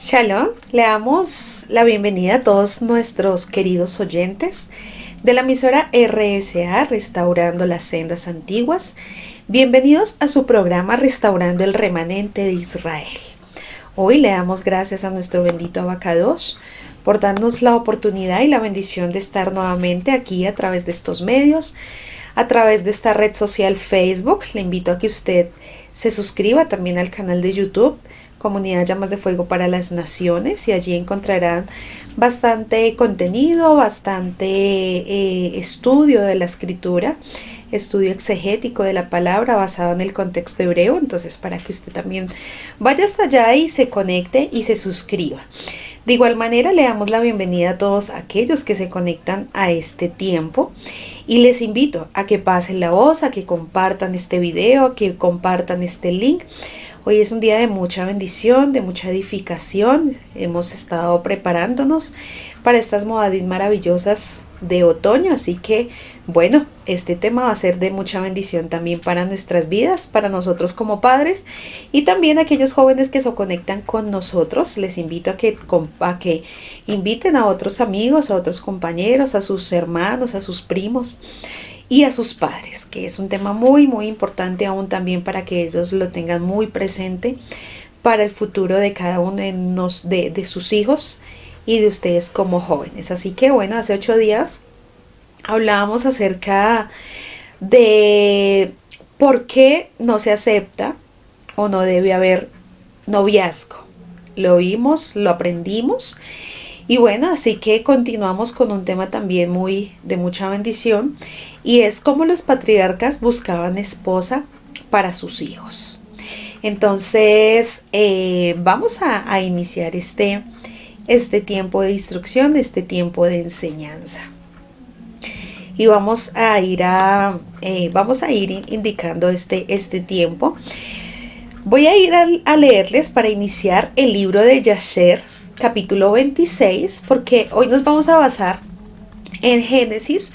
Shalom, le damos la bienvenida a todos nuestros queridos oyentes de la emisora RSA Restaurando las Sendas Antiguas. Bienvenidos a su programa Restaurando el Remanente de Israel. Hoy le damos gracias a nuestro bendito Abacadosh por darnos la oportunidad y la bendición de estar nuevamente aquí a través de estos medios, a través de esta red social Facebook. Le invito a que usted se suscriba también al canal de YouTube Comunidad Llamas de Fuego para las Naciones, y allí encontrarán bastante contenido, bastante estudio de la escritura, estudio exegético de la palabra basado en el contexto hebreo. Entonces, para que usted también vaya hasta allá y se conecte y se suscriba. De igual manera, le damos la bienvenida a todos aquellos que se conectan a este tiempo y les invito a que pasen la voz, a que compartan este video, a que compartan este link. Hoy es un día de mucha bendición, de mucha edificación. Hemos estado preparándonos para estas modalidades maravillosas de otoño, así que bueno, este tema va a ser de mucha bendición también para nuestras vidas, para nosotros como padres y también aquellos jóvenes que se conectan con nosotros. Les invito a que inviten a otros amigos, a otros compañeros, a sus hermanos, a sus primos y a sus padres, que es un tema muy importante aún también para que ellos lo tengan muy presente para el futuro de cada uno de sus hijos y de ustedes como jóvenes. Así que bueno, hace 8 días hablábamos acerca de por qué no se acepta o no debe haber noviazgo. Lo vimos, lo aprendimos. Y bueno, así que continuamos con un tema también de mucha bendición, y es cómo los patriarcas buscaban esposa para sus hijos. Entonces, vamos a iniciar este tiempo de instrucción, este tiempo de enseñanza. Y vamos a ir indicando este tiempo. Voy a ir a leerles para iniciar el libro de Yasher, capítulo 26, porque hoy nos vamos a basar en Génesis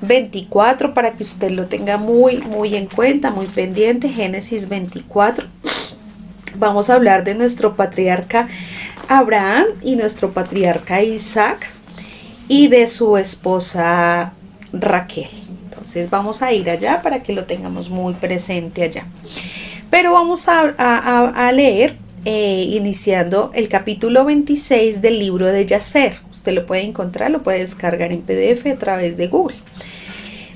24 para que usted lo tenga muy en cuenta, muy pendiente. Génesis 24. Vamos a hablar de nuestro patriarca Abraham y nuestro patriarca Isaac y de su esposa Raquel. Entonces vamos a ir allá para que lo tengamos muy presente allá. Pero vamos a leer iniciando el capítulo 26 del libro de Yasher. Usted lo puede encontrar, lo puede descargar en PDF a través de Google.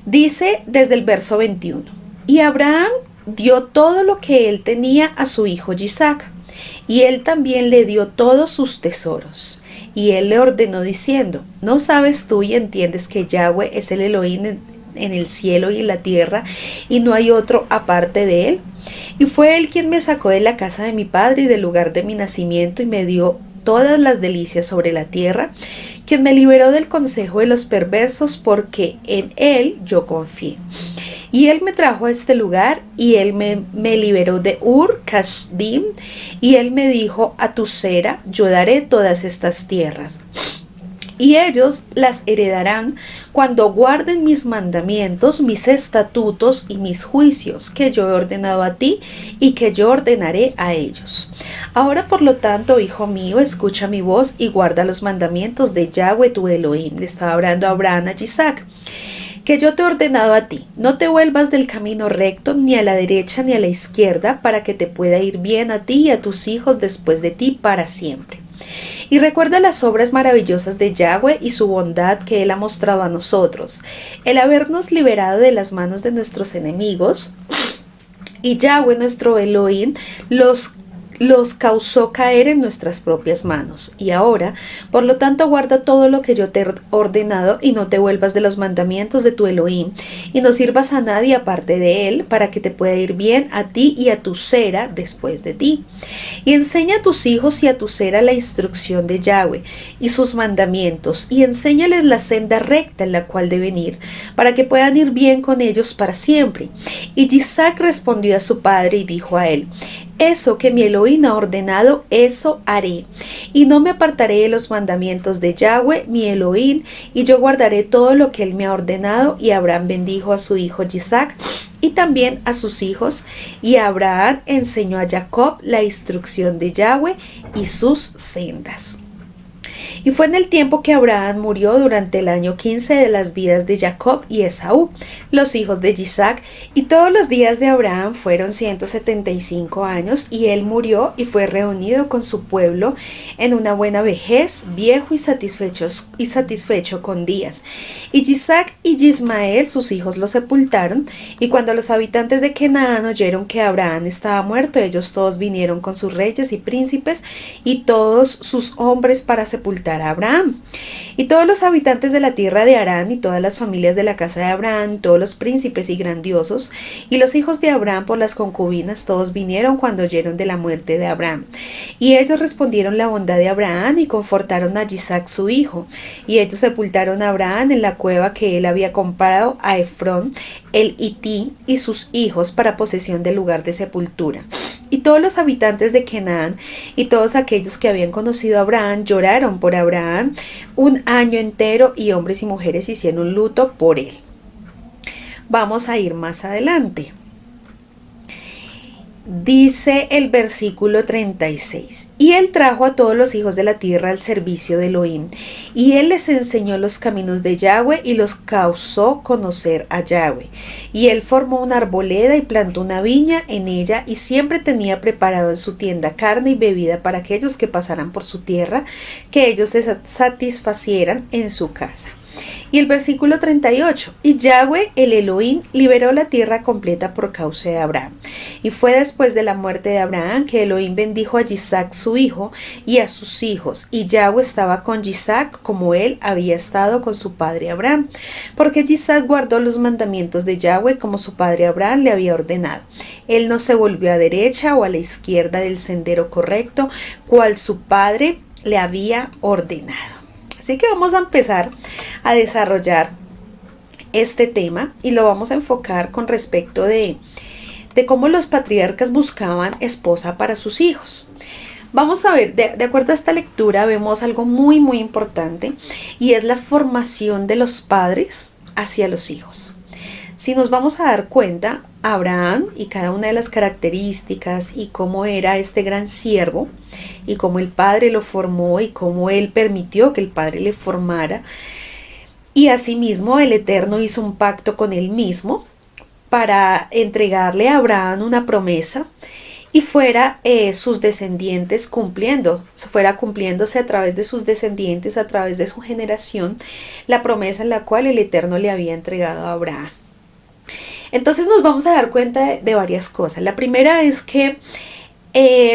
Dice desde el verso 21: y Abraham dio todo lo que él tenía a su hijo Isaac, y él también le dio todos sus tesoros. Y él le ordenó diciendo: ¿no sabes tú y entiendes que Yahweh es el Elohim en el cielo y en la tierra, y no hay otro aparte de él? Y fue él quien me sacó de la casa de mi padre y del lugar de mi nacimiento, y me dio todas las delicias sobre la tierra, quien me liberó del consejo de los perversos, porque en él yo confié. Y él me trajo a este lugar, y él me liberó de Ur Kasdim, y él me dijo: a tu cera yo daré todas estas tierras, y ellos las heredarán cuando guarden mis mandamientos, mis estatutos y mis juicios, que yo he ordenado a ti y que yo ordenaré a ellos. Ahora, por lo tanto, hijo mío, escucha mi voz y guarda los mandamientos de Yahweh tu Elohim. Le estaba hablando a Abraham, a Isaac, que yo te he ordenado a ti. No te vuelvas del camino recto, ni a la derecha ni a la izquierda, para que te pueda ir bien a ti y a tus hijos después de ti para siempre. Y recuerda las obras maravillosas de Yahweh y su bondad que él ha mostrado a nosotros, el habernos liberado de las manos de nuestros enemigos, y Yahweh nuestro Elohim los causó caer en nuestras propias manos. Y ahora, por lo tanto, guarda todo lo que yo te he ordenado, y no te vuelvas de los mandamientos de tu Elohim, y no sirvas a nadie aparte de él, para que te pueda ir bien a ti y a tu cera después de ti. Y enseña a tus hijos y a tu cera la instrucción de Yahweh y sus mandamientos, y enséñales la senda recta en la cual deben ir, para que puedan ir bien con ellos para siempre. Y Isaac respondió a su padre y dijo a él: eso que mi Elohim ha ordenado, eso haré, y no me apartaré de los mandamientos de Yahweh, mi Elohim, y yo guardaré todo lo que él me ha ordenado. Y Abraham bendijo a su hijo Isaac, y también a sus hijos, y Abraham enseñó a Jacob la instrucción de Yahweh y sus sendas. Y fue en el tiempo que Abraham murió durante el año 15 de las vidas de Jacob y Esaú, los hijos de Isaac, y todos los días de Abraham fueron 175 años, y él murió y fue reunido con su pueblo en una buena vejez, viejo y satisfecho con días. Y Isaac y Ismael, sus hijos, lo sepultaron, y cuando los habitantes de Canaán oyeron que Abraham estaba muerto, ellos todos vinieron con sus reyes y príncipes y todos sus hombres para sepultar a Abraham. Y todos los habitantes de la tierra de Harán y todas las familias de la casa de Abraham, todos los príncipes y grandiosos, y los hijos de Abraham por las concubinas, todos vinieron cuando oyeron de la muerte de Abraham. Y ellos respondieron la bondad de Abraham y confortaron a Isaac su hijo. Y ellos sepultaron a Abraham en la cueva que él había comprado a Efrón el Hití y sus hijos para posesión del lugar de sepultura. Y todos los habitantes de Canaán y todos aquellos que habían conocido a Abraham lloraron por Abraham un año entero, y hombres y mujeres hicieron luto por él. Vamos a ir más adelante. Dice el versículo 36, y él trajo a todos los hijos de la tierra al servicio de Elohim, y él les enseñó los caminos de Yahweh y los causó conocer a Yahweh. Y él formó una arboleda y plantó una viña en ella, y siempre tenía preparado en su tienda carne y bebida para aquellos que pasaran por su tierra, que ellos se satisfacieran en su casa. Y el versículo 38, y Yahweh el Elohim liberó la tierra completa por causa de Abraham. Y fue después de la muerte de Abraham que Elohim bendijo a Isaac su hijo y a sus hijos, y Yahweh estaba con Isaac como él había estado con su padre Abraham, porque Isaac guardó los mandamientos de Yahweh como su padre Abraham le había ordenado. Él no se volvió a derecha o a la izquierda del sendero correcto, cual su padre le había ordenado. Así que vamos a empezar a desarrollar este tema, y lo vamos a enfocar con respecto de cómo los patriarcas buscaban esposa para sus hijos. Vamos a ver, de acuerdo a esta lectura vemos algo muy muy importante, y es la formación de los padres hacia los hijos. Si nos vamos a dar cuenta, Abraham y cada una de las características y cómo era este gran siervo y cómo el padre lo formó y cómo él permitió que el padre le formara, y asimismo el Eterno hizo un pacto con él mismo para entregarle a Abraham una promesa, y fuera sus descendientes fuera cumpliéndose a través de sus descendientes, a través de su generación, la promesa en la cual el Eterno le había entregado a Abraham. Entonces nos vamos a dar cuenta de varias cosas. La primera es que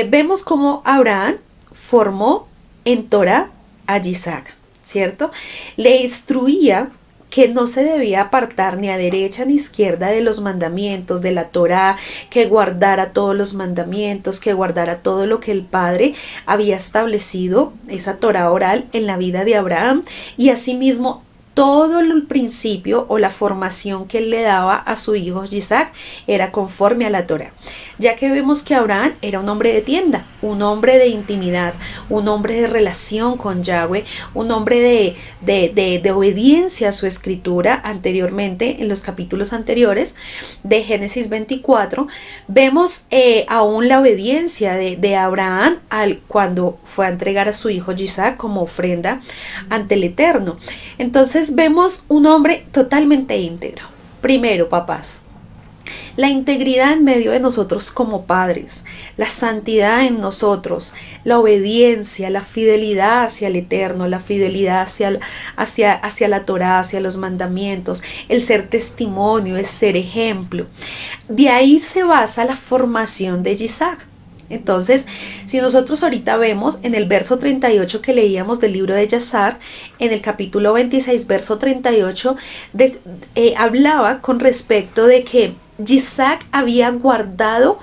vemos cómo Abraham formó en Torah a Isaac, ¿cierto? Le instruía que no se debía apartar ni a derecha ni izquierda de los mandamientos de la Torá, que guardara todos los mandamientos, que guardara todo lo que el Padre había establecido, esa Torá oral en la vida de Abraham, y asimismo todo el principio o la formación que él le daba a su hijo Isaac era conforme a la Torá, ya que vemos que Abraham era un hombre de tienda, un hombre de intimidad, un hombre de relación con Yahweh, un hombre de obediencia a su escritura. Anteriormente, en los capítulos anteriores de Génesis 24, vemos aún la obediencia de Abraham cuando fue a entregar a su hijo Isaac como ofrenda ante el Eterno. Entonces vemos un hombre totalmente íntegro. Primero, papás, la integridad en medio de nosotros como padres, la santidad en nosotros, la obediencia, la fidelidad hacia el Eterno, la fidelidad hacia la Torá, hacia los mandamientos, el ser testimonio, el ser ejemplo. De ahí se basa la formación de Isaac. Entonces, si nosotros ahorita vemos en el verso 38 que leíamos del libro de Yazar, en el capítulo 26, verso 38, hablaba con respecto de que Isaac había guardado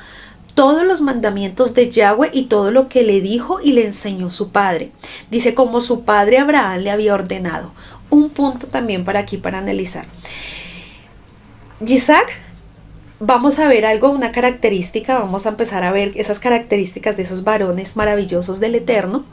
todos los mandamientos de Yahweh y todo lo que le dijo y le enseñó su padre. Dice, como su padre Abraham le había ordenado. Un punto también para aquí para analizar. Isaac, vamos a ver algo, una característica, vamos a empezar a ver esas características de esos varones maravillosos del Eterno,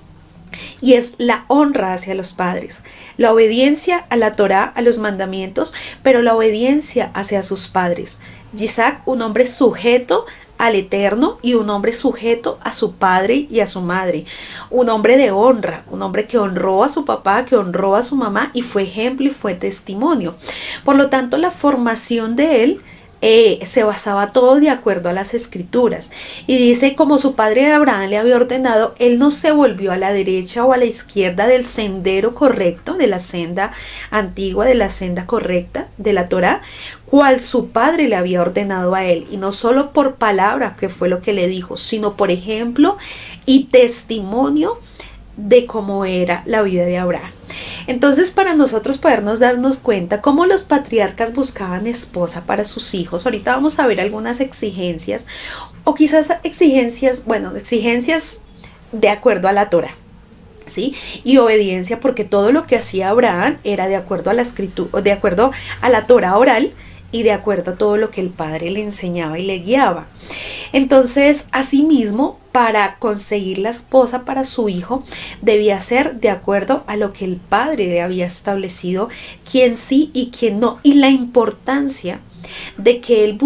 y es la honra hacia los padres, la obediencia a la Torá, a los mandamientos, pero la obediencia hacia sus padres. Isaac, un hombre sujeto al Eterno y un hombre sujeto a su padre y a su madre, un hombre de honra, un hombre que honró a su papá, que honró a su mamá y fue ejemplo y fue testimonio. Por lo tanto, la formación de él se basaba todo de acuerdo a las escrituras. Y dice, como su padre Abraham le había ordenado, él no se volvió a la derecha o a la izquierda del sendero correcto, de la senda antigua, de la senda correcta de la Torá, cual su padre le había ordenado a él. Y no solo por palabra, que fue lo que le dijo, sino por ejemplo y testimonio de cómo era la vida de Abraham. Entonces, para nosotros podernos darnos cuenta cómo los patriarcas buscaban esposa para sus hijos, ahorita vamos a ver algunas exigencias, o quizás exigencias de acuerdo a la Torá, ¿sí? Y obediencia, porque todo lo que hacía Abraham era de acuerdo a la escritura, de acuerdo a la Torá oral, y de acuerdo a todo lo que el padre le enseñaba y le guiaba. Entonces, asimismo, para conseguir la esposa para su hijo, debía ser de acuerdo a lo que el padre le había establecido, quién sí y quién no, y la importancia de que él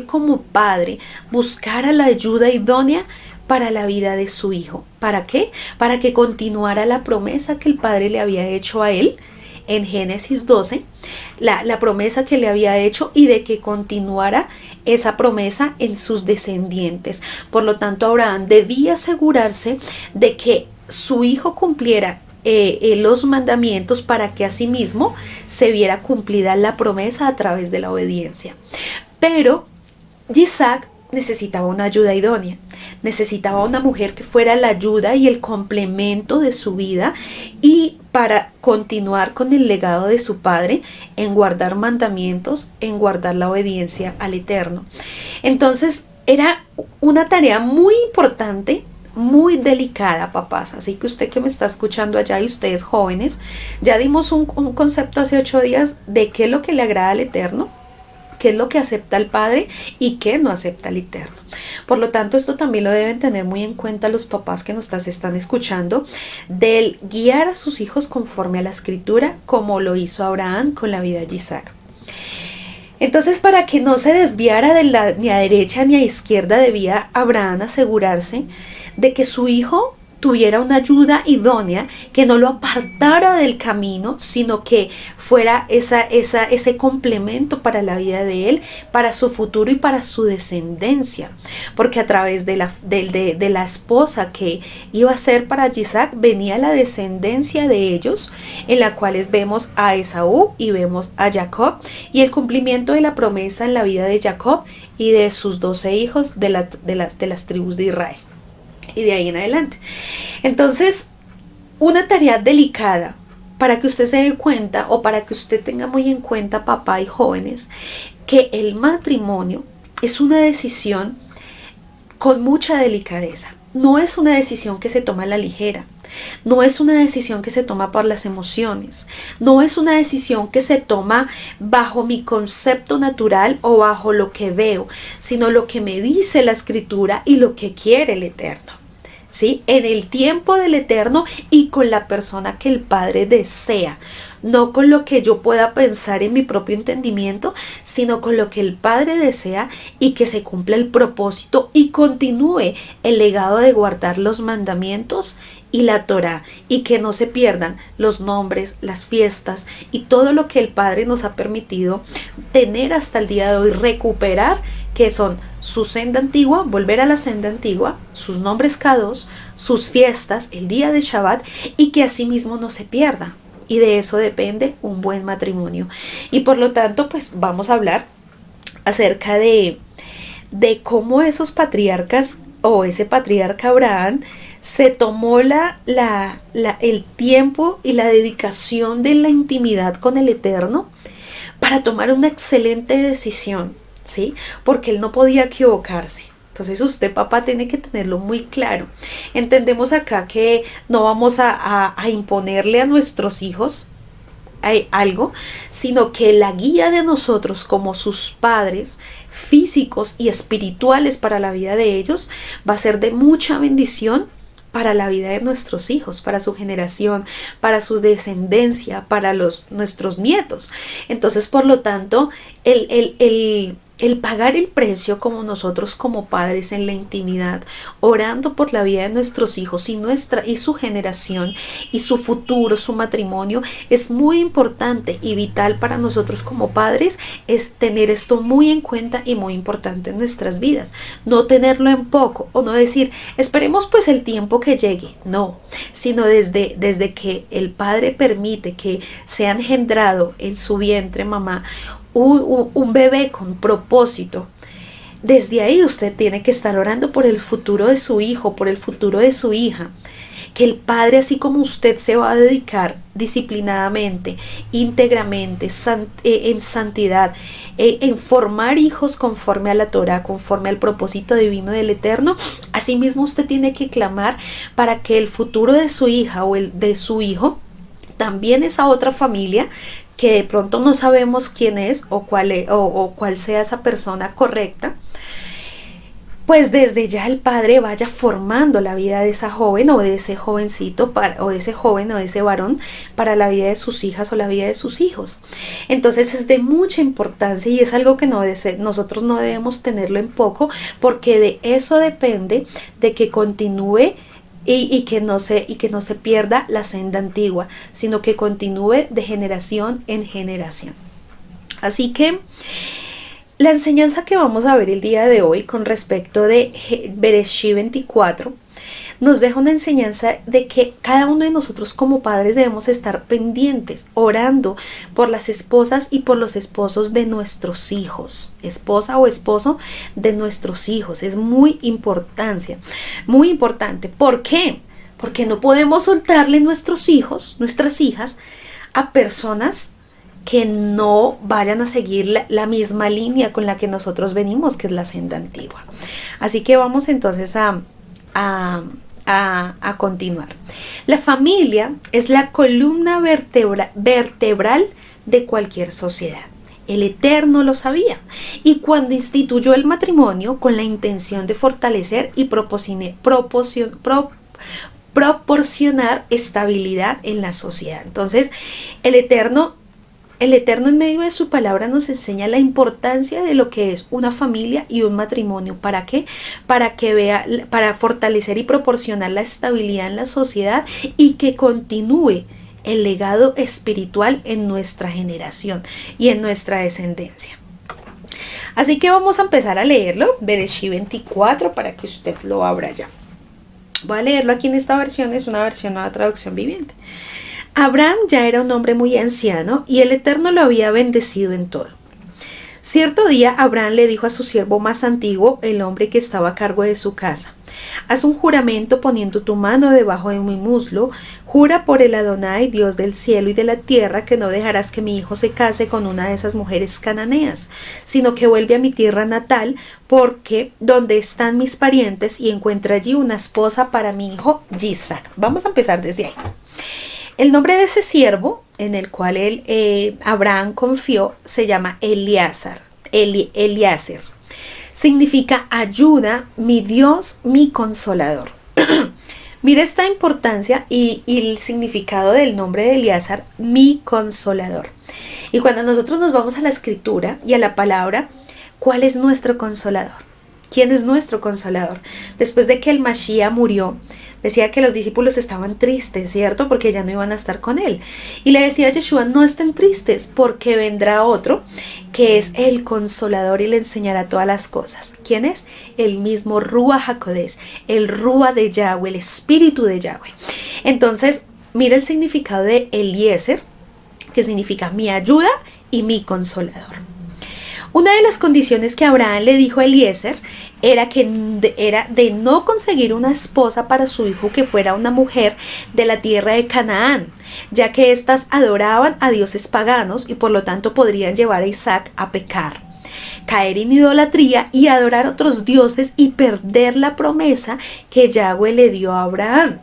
como padre, buscara la ayuda idónea para la vida de su hijo. ¿Para qué? Para que continuara la promesa que el padre le había hecho a él en Génesis 12, la promesa que le había hecho, y de que continuara esa promesa en sus descendientes. Por lo tanto, Abraham debía asegurarse de que su hijo cumpliera los mandamientos, para que asimismo se viera cumplida la promesa a través de la obediencia. Pero Isaac necesitaba una ayuda idónea, necesitaba una mujer que fuera la ayuda y el complemento de su vida, y para continuar con el legado de su padre en guardar mandamientos, en guardar la obediencia al Eterno. Entonces era una tarea muy importante, muy delicada, papás. Así que usted que me está escuchando allá, y ustedes jóvenes, ya dimos un concepto hace 8 días de qué es lo que le agrada al Eterno, qué es lo que acepta el Padre y qué no acepta el Eterno. Por lo tanto, esto también lo deben tener muy en cuenta los papás que nos están escuchando, del guiar a sus hijos conforme a la escritura, como lo hizo Abraham con la vida de Isaac. Entonces, para que no se desviara ni a derecha ni a izquierda, debía Abraham asegurarse de que su hijo tuviera una ayuda idónea, que no lo apartara del camino, sino que fuera ese complemento para la vida de él, para su futuro y para su descendencia, porque a través de la esposa que iba a ser para Isaac venía la descendencia de ellos, en la cual vemos a Esaú y vemos a Jacob, y el cumplimiento de la promesa en la vida de Jacob y de sus 12 hijos de las tribus de Israel, y de ahí en adelante. Entonces, una tarea delicada, para que usted se dé cuenta, o para que usted tenga muy en cuenta, papá y jóvenes, que el matrimonio es una decisión con mucha delicadeza. No es una decisión que se toma a la ligera. No es una decisión que se toma por las emociones. No es una decisión que se toma bajo mi concepto natural o bajo lo que veo, sino lo que me dice la escritura y lo que quiere el Eterno. ¿Sí? En el tiempo del Eterno y con la persona que el Padre desea. No con lo que yo pueda pensar en mi propio entendimiento, sino con lo que el Padre desea, y que se cumpla el propósito y continúe el legado de guardar los mandamientos y la Torá, y que no se pierdan los nombres, las fiestas y todo lo que el Padre nos ha permitido tener hasta el día de hoy, recuperar, que son su senda antigua, volver a la senda antigua, sus nombres Kadosh, sus fiestas, el día de Shabbat, y que asimismo no se pierda. Y de eso depende un buen matrimonio. Y por lo tanto, pues vamos a hablar acerca de cómo esos patriarcas, o ese patriarca Abraham, se tomó el tiempo y la dedicación de la intimidad con el Eterno para tomar una excelente decisión, ¿sí? Porque él no podía equivocarse. Entonces usted, papá, tiene que tenerlo muy claro. Entendemos acá que no vamos a imponerle a nuestros hijos algo, sino que la guía de nosotros como sus padres físicos y espirituales para la vida de ellos va a ser de mucha bendición para la vida de nuestros hijos, para su generación, para su descendencia, para nuestros nietos. Entonces, por lo tanto, el pagar el precio como nosotros como padres en la intimidad, orando por la vida de nuestros hijos y su generación y su futuro, su matrimonio, es muy importante y vital para nosotros como padres. Es tener esto muy en cuenta y muy importante en nuestras vidas, no tenerlo en poco o no decir esperemos pues el tiempo que llegue, no, sino desde que el padre permite que sea engendrado en su vientre mamá un bebé con propósito. Desde ahí usted tiene que estar orando por el futuro de su hijo, por el futuro de su hija. Que el padre, así como usted se va a dedicar disciplinadamente, íntegramente, en santidad, en formar hijos conforme a la Torah, conforme al propósito divino del Eterno, asimismo usted tiene que clamar para que el futuro de su hija o el de su hijo, también esa otra familia, que de pronto no sabemos quién es o cuál sea esa persona correcta, pues desde ya el padre vaya formando la vida de esa joven o de ese jovencito o de ese joven o de ese varón para la vida de sus hijas o la vida de sus hijos. Entonces es de mucha importancia y es algo que nosotros no debemos tenerlo en poco, porque de eso depende de que continúe y que no se pierda la senda antigua, sino que continúe de generación en generación. Así que la enseñanza que vamos a ver el día de hoy con respecto de Bereshit 24 nos deja una enseñanza de que cada uno de nosotros como padres debemos estar pendientes, orando por las esposas y por los esposos de nuestros hijos, esposa o esposo de nuestros hijos. Es muy importante. ¿Por qué? Porque no podemos soltarle nuestros hijos, nuestras hijas, a personas que no vayan a seguir la misma línea con la que nosotros venimos, que es la senda antigua. Así que vamos entonces a continuar. La familia es la columna vertebral de cualquier sociedad. El Eterno lo sabía, y cuando instituyó el matrimonio con la intención de fortalecer y proporcionar estabilidad en la sociedad. Entonces, el Eterno en medio de su palabra nos enseña la importancia de lo que es una familia y un matrimonio. ¿Para qué? Para fortalecer y proporcionar la estabilidad en la sociedad y que continúe el legado espiritual en nuestra generación y en nuestra descendencia. Así que vamos a empezar a leerlo, Bereshit 24, para que usted lo abra ya. Voy a leerlo aquí en esta versión, es una versión nueva traducción viviente. Abraham ya era un hombre muy anciano y el Eterno lo había bendecido en todo. Cierto día Abraham le dijo a su siervo más antiguo, el hombre que estaba a cargo de su casa: haz un juramento poniendo tu mano debajo de mi muslo, jura por el Adonai, Dios del cielo y de la tierra, que no dejarás que mi hijo se case con una de esas mujeres cananeas, sino que vuelve a mi tierra natal, porque donde están mis parientes, y encuentra allí una esposa para mi hijo Isaac. Vamos a empezar desde ahí. El nombre de ese siervo, en el cual Abraham confió, se llama Eliezer. Significa ayuda, mi Dios, mi consolador. Mira esta importancia y el significado del nombre de Eliezer, mi consolador. Y cuando nosotros nos vamos a la escritura y a la palabra, ¿cuál es nuestro consolador? ¿Quién es nuestro consolador? Después de que el Mashiach murió, decía que los discípulos estaban tristes, ¿cierto? Porque ya no iban a estar con él. Y le decía a Yeshua: no estén tristes, porque vendrá otro que es el consolador y le enseñará todas las cosas. ¿Quién es? El mismo Ruach HaKodesh, el Ruach de Yahweh, el Espíritu de Yahweh. Entonces, mira el significado de Eliezer, que significa mi ayuda y mi consolador. Una de las condiciones que Abraham le dijo a Eliezer era de no conseguir una esposa para su hijo que fuera una mujer de la tierra de Canaán, ya que éstas adoraban a dioses paganos y por lo tanto podrían llevar a Isaac a pecar, caer en idolatría y adorar otros dioses y perder la promesa que Yahweh le dio a Abraham.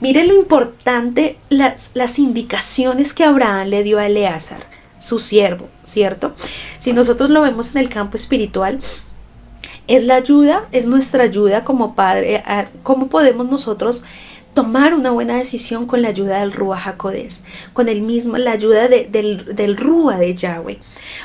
Mire lo importante, las indicaciones que Abraham le dio a Eliezer, su siervo, ¿cierto? Si nosotros lo vemos en el campo espiritual, es la ayuda, es nuestra ayuda como padre. ¿Cómo podemos nosotros tomar una buena decisión con la ayuda del Ruach HaKodesh, con la ayuda del Ruach de Yahweh,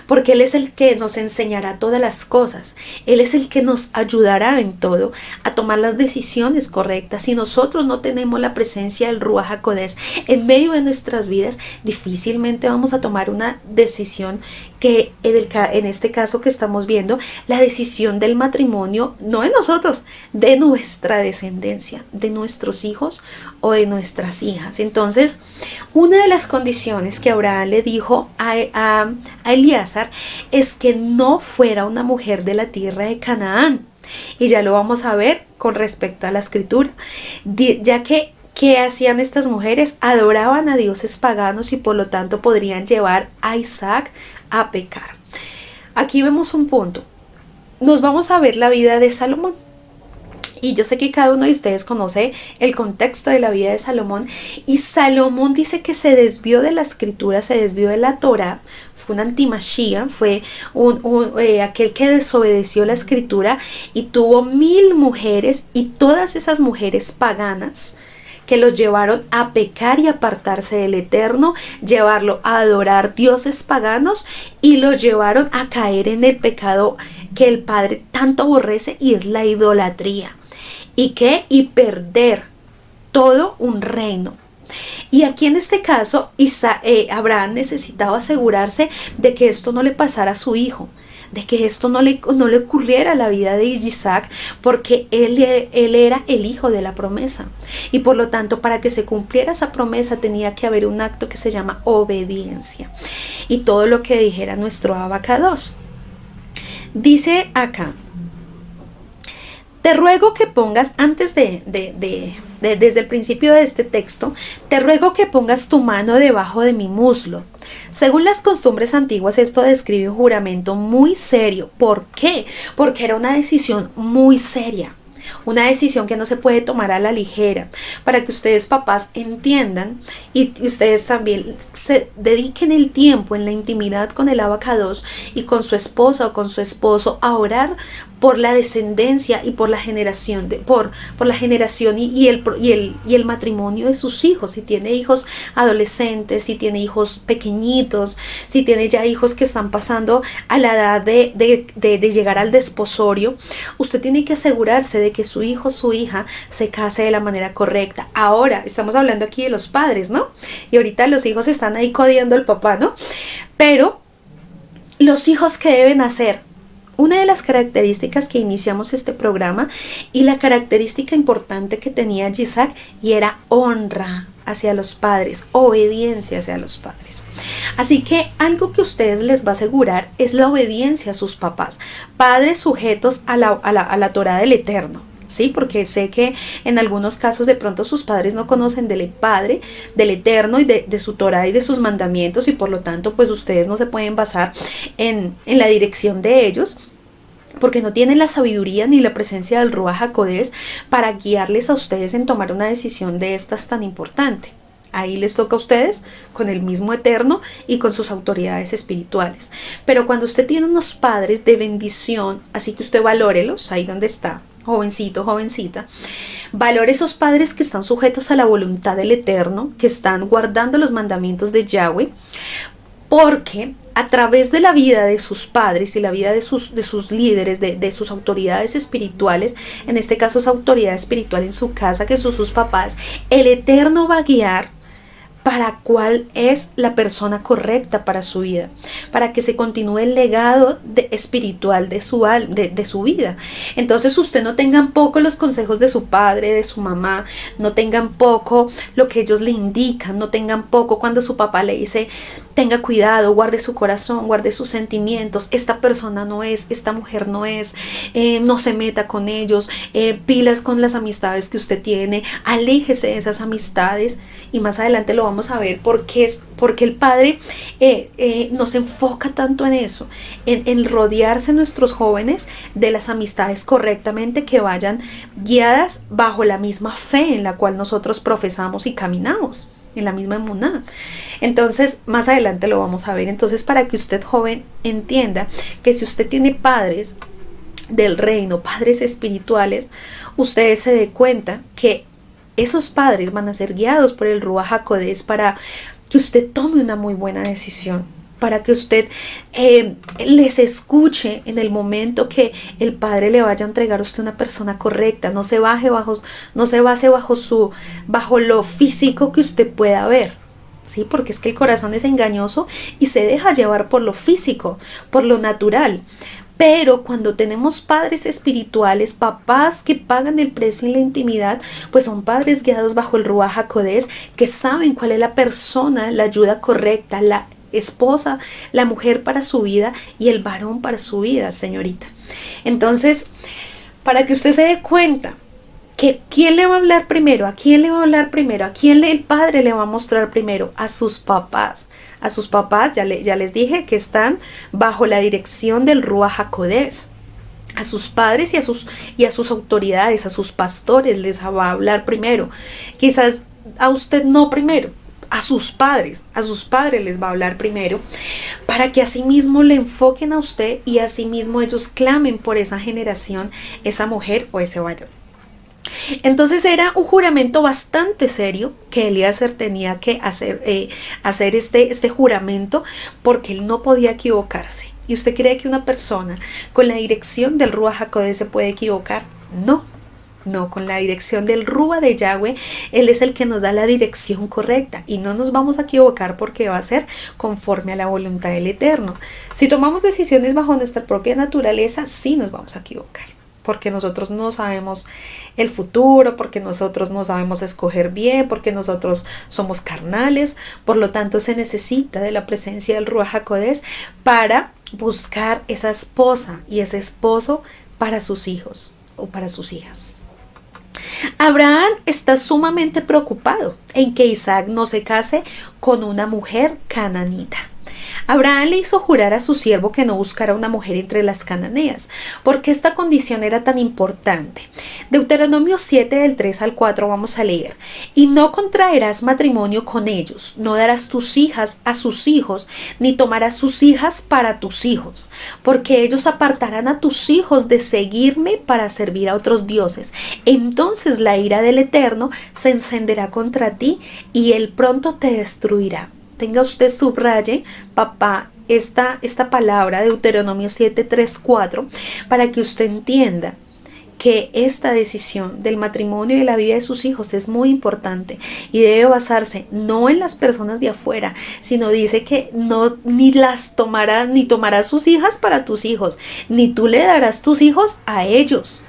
porque Él es el que nos enseñará todas las cosas, Él es el que nos ayudará en todo a tomar las decisiones correctas. Si nosotros no tenemos la presencia del Ruach HaKodesh en medio de nuestras vidas, difícilmente vamos a tomar una decisión que en este caso que estamos viendo, la decisión del matrimonio, no de nosotros, de nuestra descendencia, de nuestros hijos o de nuestras hijas. Entonces, una de las condiciones que Abraham le dijo a Eliezer es que no fuera una mujer de la tierra de Canaán. Y ya lo vamos a ver con respecto a la escritura, ya que ¿qué hacían estas mujeres? Adoraban a dioses paganos y por lo tanto podrían llevar a Isaac a pecar. Aquí vemos un punto. Nos vamos a ver la vida de Salomón. Y yo sé que cada uno de ustedes conoce el contexto de la vida de Salomón. Y Salomón dice que se desvió de la escritura, se desvió de la Torá. Fue un antimashia, fue aquel que desobedeció la escritura y tuvo 1000 mujeres, y todas esas mujeres paganas que los llevaron a pecar y apartarse del Eterno, llevarlo a adorar dioses paganos y lo llevaron a caer en el pecado que el Padre tanto aborrece, y es la idolatría. Y perder todo un reino. Y aquí en este caso Abraham necesitaba asegurarse de que esto no le pasara a su hijo, de que esto no le ocurriera a la vida de Isaac, porque él era el hijo de la promesa, y por lo tanto para que se cumpliera esa promesa tenía que haber un acto que se llama obediencia, y todo lo que dijera nuestro Abacados. Dice acá: te ruego que pongas, antes desde el principio de este texto, te ruego que pongas tu mano debajo de mi muslo. Según las costumbres antiguas, esto describe un juramento muy serio. ¿Por qué? Porque era una decisión muy seria. Una decisión que no se puede tomar a la ligera, para que ustedes, papás, entiendan y ustedes también se dediquen el tiempo en la intimidad con el Abacados y con su esposa o con su esposo a orar por la descendencia y por la generación por la generación y el matrimonio de sus hijos. Si tiene hijos adolescentes, si tiene hijos pequeñitos, si tiene ya hijos que están pasando a la edad de llegar al desposorio, usted tiene que asegurarse de que su hijo o su hija se case de la manera correcta. Ahora estamos hablando aquí de los padres, ¿no? Y ahorita los hijos están ahí codiando al papá, ¿no? Pero los hijos, ¿qué deben hacer? Una de las características que iniciamos este programa, y la característica importante que tenía Isaac, y era honra hacia los padres, obediencia hacia los padres. Así que algo que a ustedes les va a asegurar es la obediencia a sus papás, padres sujetos a la Torá del Eterno. Sí, porque sé que en algunos casos de pronto sus padres no conocen del Padre, del Eterno y de su Torá y de sus mandamientos, y por lo tanto pues ustedes no se pueden basar en la dirección de ellos, porque no tienen la sabiduría ni la presencia del Ruach HaKodesh para guiarles a ustedes en tomar una decisión de estas tan importante. Ahí les toca a ustedes con el mismo Eterno y con sus autoridades espirituales. Pero cuando usted tiene unos padres de bendición, así que usted valórelos ahí donde está, jovencito, jovencita, valore esos padres que están sujetos a la voluntad del Eterno, que están guardando los mandamientos de Yahweh, porque a través de la vida de sus padres y la vida de sus líderes, de sus autoridades espirituales, en este caso su autoridad espiritual en su casa, que son sus papás, el Eterno va a guiar para cuál es la persona correcta para su vida, para que se continúe el legado espiritual de su vida. Entonces usted no tengan poco los consejos de su padre, de su mamá, no tengan poco lo que ellos le indican, no tengan poco cuando su papá le dice: tenga cuidado, guarde su corazón, guarde sus sentimientos, esta persona no es, esta mujer no es, no se meta con ellos, pilas con las amistades que usted tiene, aléjese de esas amistades. Y más adelante lo vamos a ver porque el Padre nos enfoca tanto en eso, en rodearse nuestros jóvenes de las amistades correctamente, que vayan guiadas bajo la misma fe en la cual nosotros profesamos y caminamos, en la misma emuná. Entonces más adelante lo vamos a ver. Entonces, para que usted, joven, entienda que si usted tiene padres del reino, padres espirituales, ustedes se den cuenta que Esos padres van a ser guiados por el Ruach HaKodesh para que usted tome una muy buena decisión, para que usted les escuche en el momento que el Padre le vaya a entregar a usted una persona correcta. No se base bajo lo físico que usted pueda ver. Sí, porque es que el corazón es engañoso y se deja llevar por lo físico, por lo natural. Pero cuando tenemos padres espirituales, papás que pagan el precio en la intimidad, pues son padres guiados bajo el Ruach HaKodesh, que saben cuál es la persona, la ayuda correcta, la esposa, la mujer para su vida y el varón para su vida, señorita. Entonces, para que usted se dé cuenta que quién le va a hablar primero, a quién le va a hablar primero, a quién el padre le va a mostrar primero, a sus papás. A sus papás, ya les dije que están bajo la dirección del Ruach HaKodesh. A sus padres y a sus autoridades, a sus pastores les va a hablar primero. Quizás a usted no primero, a sus padres les va a hablar primero, para que asimismo le enfoquen a usted y asimismo ellos clamen por esa generación, esa mujer o ese varón. Entonces era un juramento bastante serio que Eliezer tenía que hacer este juramento, porque él no podía equivocarse. ¿Y usted cree que una persona con la dirección del Ruach HaKodesh se puede equivocar? No, con la dirección del Ruach de Yahweh, Él es el que nos da la dirección correcta y no nos vamos a equivocar, porque va a ser conforme a la voluntad del Eterno. Si tomamos decisiones bajo nuestra propia naturaleza, sí nos vamos a equivocar, porque nosotros no sabemos el futuro, porque nosotros no sabemos escoger bien, porque nosotros somos carnales. Por lo tanto, se necesita de la presencia del Ruach HaKodesh para buscar esa esposa y ese esposo para sus hijos o para sus hijas. Abraham está sumamente preocupado en que Isaac no se case con una mujer cananita. Abraham le hizo jurar a su siervo que no buscara una mujer entre las cananeas, porque esta condición era tan importante. Deuteronomio 7 del 3 al 4 vamos a leer: y no contraerás matrimonio con ellos, no darás tus hijas a sus hijos, ni tomarás sus hijas para tus hijos, porque ellos apartarán a tus hijos de seguirme para servir a otros dioses. Entonces la ira del Eterno se encenderá contra ti y él pronto te destruirá. Tenga usted, subraye, papá, esta palabra, Deuteronomio 7, 3, 4, para que usted entienda que esta decisión del matrimonio y de la vida de sus hijos es muy importante y debe basarse no en las personas de afuera, sino dice que ni tomarás sus hijas para tus hijos, ni tú le darás tus hijos a ellos.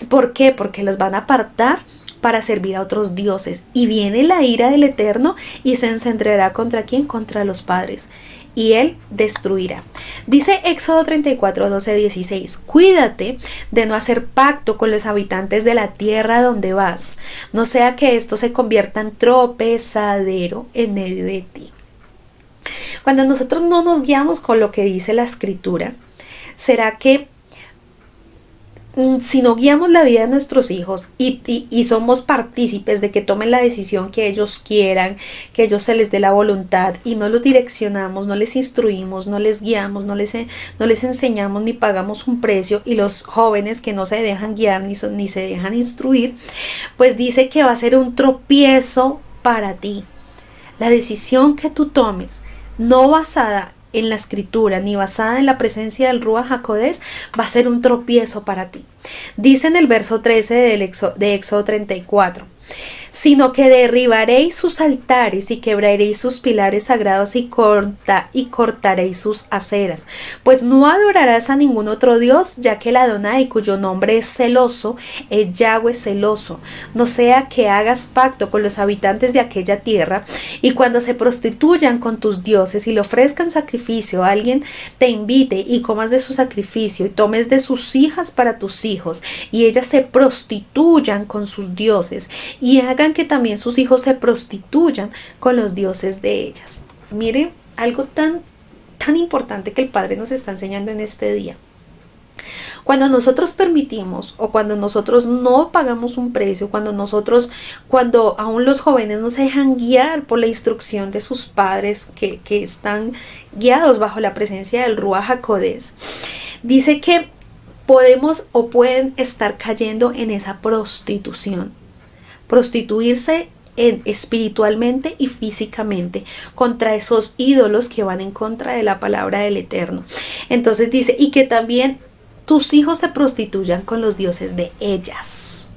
¿Por qué? Porque los van a apartar para servir a otros dioses, y viene la ira del Eterno y se encenderá contra ¿quién? Contra los padres, y él destruirá. Dice Éxodo 34, 12, 16: cuídate de no hacer pacto con los habitantes de la tierra donde vas, no sea que esto se convierta en tropezadero en medio de ti. Cuando nosotros no nos guiamos con lo que dice la Escritura, será que si no guiamos la vida de nuestros hijos y somos partícipes de que tomen la decisión que ellos quieran, que ellos se les dé la voluntad, y no los direccionamos, no les instruimos, no les guiamos, no les enseñamos ni pagamos un precio, y los jóvenes que no se dejan guiar ni se dejan instruir, pues dice que va a ser un tropiezo para ti. La decisión que tú tomes, no basada en la Escritura ni basada en la presencia del Ruach HaKodesh, va a ser un tropiezo para ti. Dice en el verso 13 de Éxodo 34: sino que derribaréis sus altares y quebraréis sus pilares sagrados y cortaréis sus aceras, pues no adorarás a ningún otro Dios, ya que el Adonai, cuyo nombre es celoso, es Yahweh celoso. No sea que hagas pacto con los habitantes de aquella tierra, y cuando se prostituyan con tus dioses y le ofrezcan sacrificio, alguien te invite y comas de su sacrificio y tomes de sus hijas para tus hijos, y ellas se prostituyan con sus dioses y hagan que también sus hijos se prostituyan con los dioses de ellas. Mire, algo tan importante que el Padre nos está enseñando en este día. Cuando nosotros permitimos, o cuando nosotros no pagamos un precio, cuando aún los jóvenes no se dejan guiar por la instrucción de sus padres que están guiados bajo la presencia del Ruach HaKodesh, dice que podemos o pueden estar cayendo en esa prostitución. prostituirse espiritualmente y físicamente contra esos ídolos que van en contra de la palabra del Eterno. Entonces dice, y que también tus hijos se prostituyan con los dioses de ellas.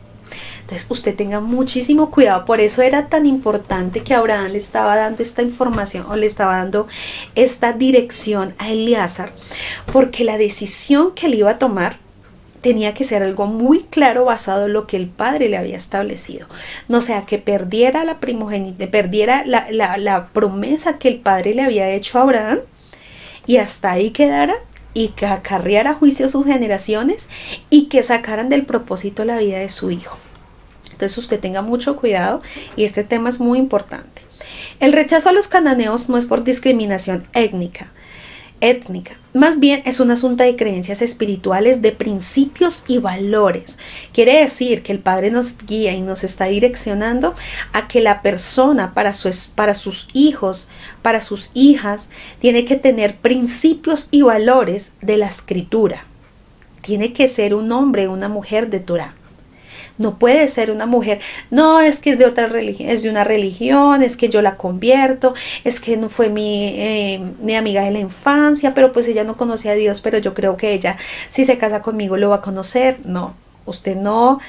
Entonces usted tenga muchísimo cuidado. Por eso era tan importante que Abraham le estaba dando esta información o le estaba dando esta dirección a Eliezer, porque la decisión que él iba a tomar tenía que ser algo muy claro basado en lo que el padre le había establecido. No sea que perdiera la primogenitura, perdiera la promesa que el padre le había hecho a Abraham y hasta ahí quedara, y que acarreara juicio a sus generaciones y que sacaran del propósito la vida de su hijo. Entonces usted tenga mucho cuidado y este tema es muy importante. El rechazo a los cananeos no es por discriminación étnica, más bien es un asunto de creencias espirituales, de principios y valores. Quiere decir que el Padre nos guía y nos está direccionando a que la persona para sus hijos, para sus hijas, tiene que tener principios y valores de la Escritura. Tiene que ser un hombre o una mujer de Torah. No puede ser una mujer, no, es que es de otra religión, es de una religión, es que yo la convierto, es que no fue mi amiga de la infancia, pero pues ella no conocía a Dios, pero yo creo que ella, si se casa conmigo, lo va a conocer. No, usted no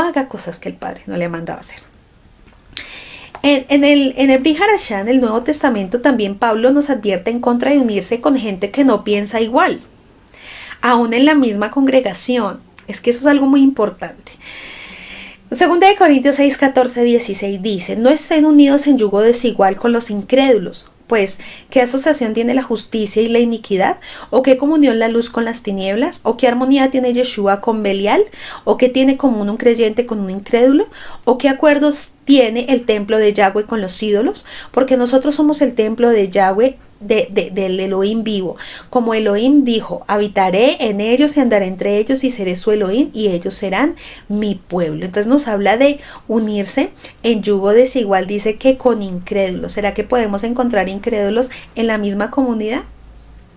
haga cosas que el Padre no le ha mandado hacer. En el Brit Hadashah, en el Nuevo Testamento, también Pablo nos advierte en contra de unirse con gente que no piensa igual, aún en la misma congregación. Es que eso es algo muy importante. 2 Corintios 6, 14, 16 dice, no estén unidos en yugo desigual con los incrédulos, pues, ¿qué asociación tiene la justicia y la iniquidad? ¿O qué comunión la luz con las tinieblas? ¿O qué armonía tiene Yeshua con Belial? ¿O qué tiene común un creyente con un incrédulo? ¿O qué acuerdos tiene el templo de Yahweh con los ídolos? Porque nosotros somos el templo de Yahweh, del Elohim vivo. Como Elohim dijo, habitaré en ellos y andaré entre ellos y seré su Elohim y ellos serán mi pueblo. Entonces nos habla de unirse en yugo desigual, dice que con incrédulos. ¿Será que podemos encontrar incrédulos en la misma comunidad?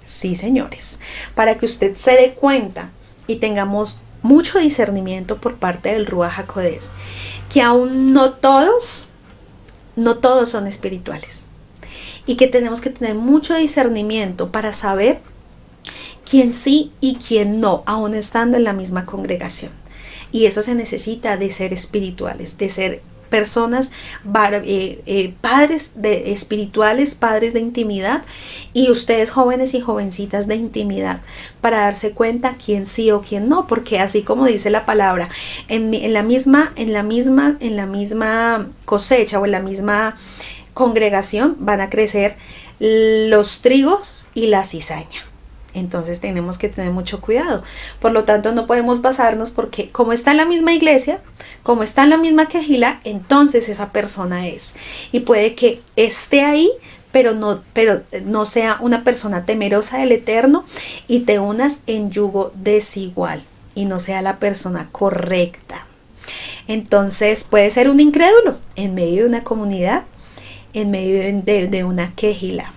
Sí, señores, para que usted se dé cuenta y tengamos mucho discernimiento por parte del Ruach HaKodesh, que aún no todos son espirituales. Y que tenemos que tener mucho discernimiento para saber quién sí y quién no, aún estando en la misma congregación. Y eso se necesita de ser espirituales, de ser personas, padres espirituales, padres de intimidad, y ustedes jóvenes y jovencitas de intimidad, para darse cuenta quién sí o quién no, porque así como dice la palabra, en la misma cosecha o en la misma congregación van a crecer los trigos y la cizaña. Entonces tenemos que tener mucho cuidado. Por lo tanto, no podemos basarnos porque como está en la misma iglesia, como está en la misma quejila, entonces esa persona es. Y puede que esté ahí, pero no sea una persona temerosa del Eterno y te unas en yugo desigual y no sea la persona correcta. Entonces puede ser un incrédulo en medio de una comunidad, en medio de una quejila.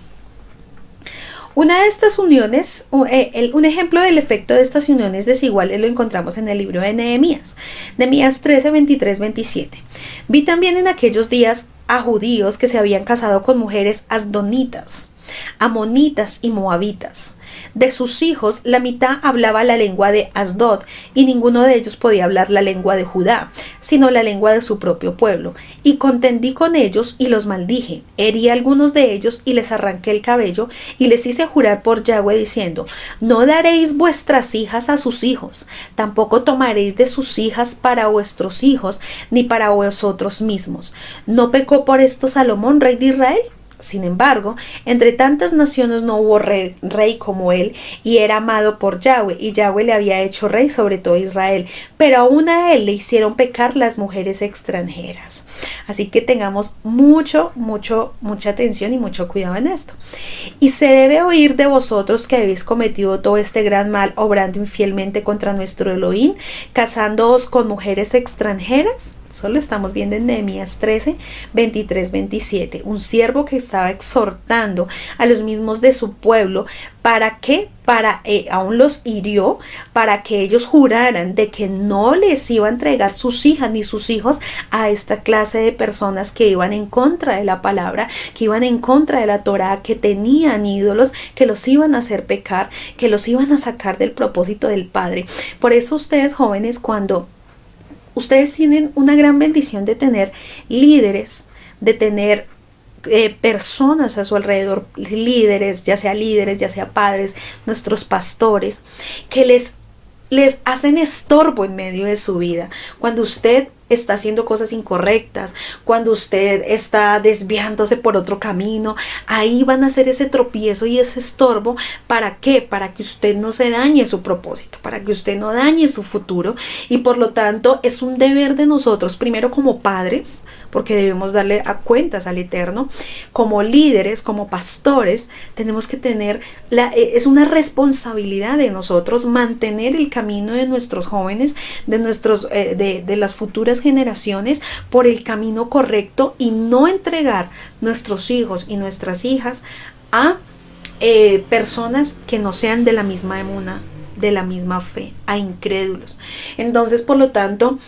Una de estas uniones, un ejemplo del efecto de estas uniones desiguales lo encontramos en el libro de Nehemías. Nehemías 13, 23, 27. Vi también en aquellos días a judíos que se habían casado con mujeres asdonitas, amonitas y moabitas. De sus hijos, la mitad hablaba la lengua de Asdod y ninguno de ellos podía hablar la lengua de Judá, sino la lengua de su propio pueblo. Y contendí con ellos y los maldije. Herí a algunos de ellos y les arranqué el cabello y les hice jurar por Yahweh diciendo, no daréis vuestras hijas a sus hijos, tampoco tomaréis de sus hijas para vuestros hijos, ni para vosotros mismos. ¿No pecó por esto Salomón, rey de Israel? Sin embargo, entre tantas naciones no hubo rey como él, y era amado por Yahweh, y Yahweh le había hecho rey sobre todo Israel, pero aún a él le hicieron pecar las mujeres extranjeras. Así que tengamos mucha atención y mucho cuidado en esto. Y se debe oír de vosotros que habéis cometido todo este gran mal, obrando infielmente contra nuestro Elohim, casándoos con mujeres extranjeras. Eso lo estamos viendo en Nehemías 13, 23, 27. Un siervo que estaba exhortando a los mismos de su pueblo. ¿Para qué? Aún los hirió, para que ellos juraran de que no les iba a entregar sus hijas ni sus hijos a esta clase de personas que iban en contra de la palabra, que iban en contra de la Torá, que tenían ídolos, que los iban a hacer pecar, que los iban a sacar del propósito del Padre. Por eso ustedes, jóvenes, cuando ustedes tienen una gran bendición de tener líderes, de tener personas a su alrededor, líderes, ya sea padres, nuestros pastores, que les hacen estorbo en medio de su vida. Cuando usted está haciendo cosas incorrectas, cuando usted está desviándose por otro camino, ahí van a hacer ese tropiezo y ese estorbo. ¿Para qué? Para que usted no se dañe su propósito, para que usted no dañe su futuro. Y por lo tanto es un deber de nosotros, primero como padres, porque debemos darle a cuentas al Eterno, como líderes, como pastores, tenemos que tener, es una responsabilidad de nosotros mantener el camino de nuestros jóvenes, de las futuras generaciones por el camino correcto y no entregar nuestros hijos y nuestras hijas a personas que no sean de la misma emuna, de la misma fe, a incrédulos. Entonces, por lo tanto,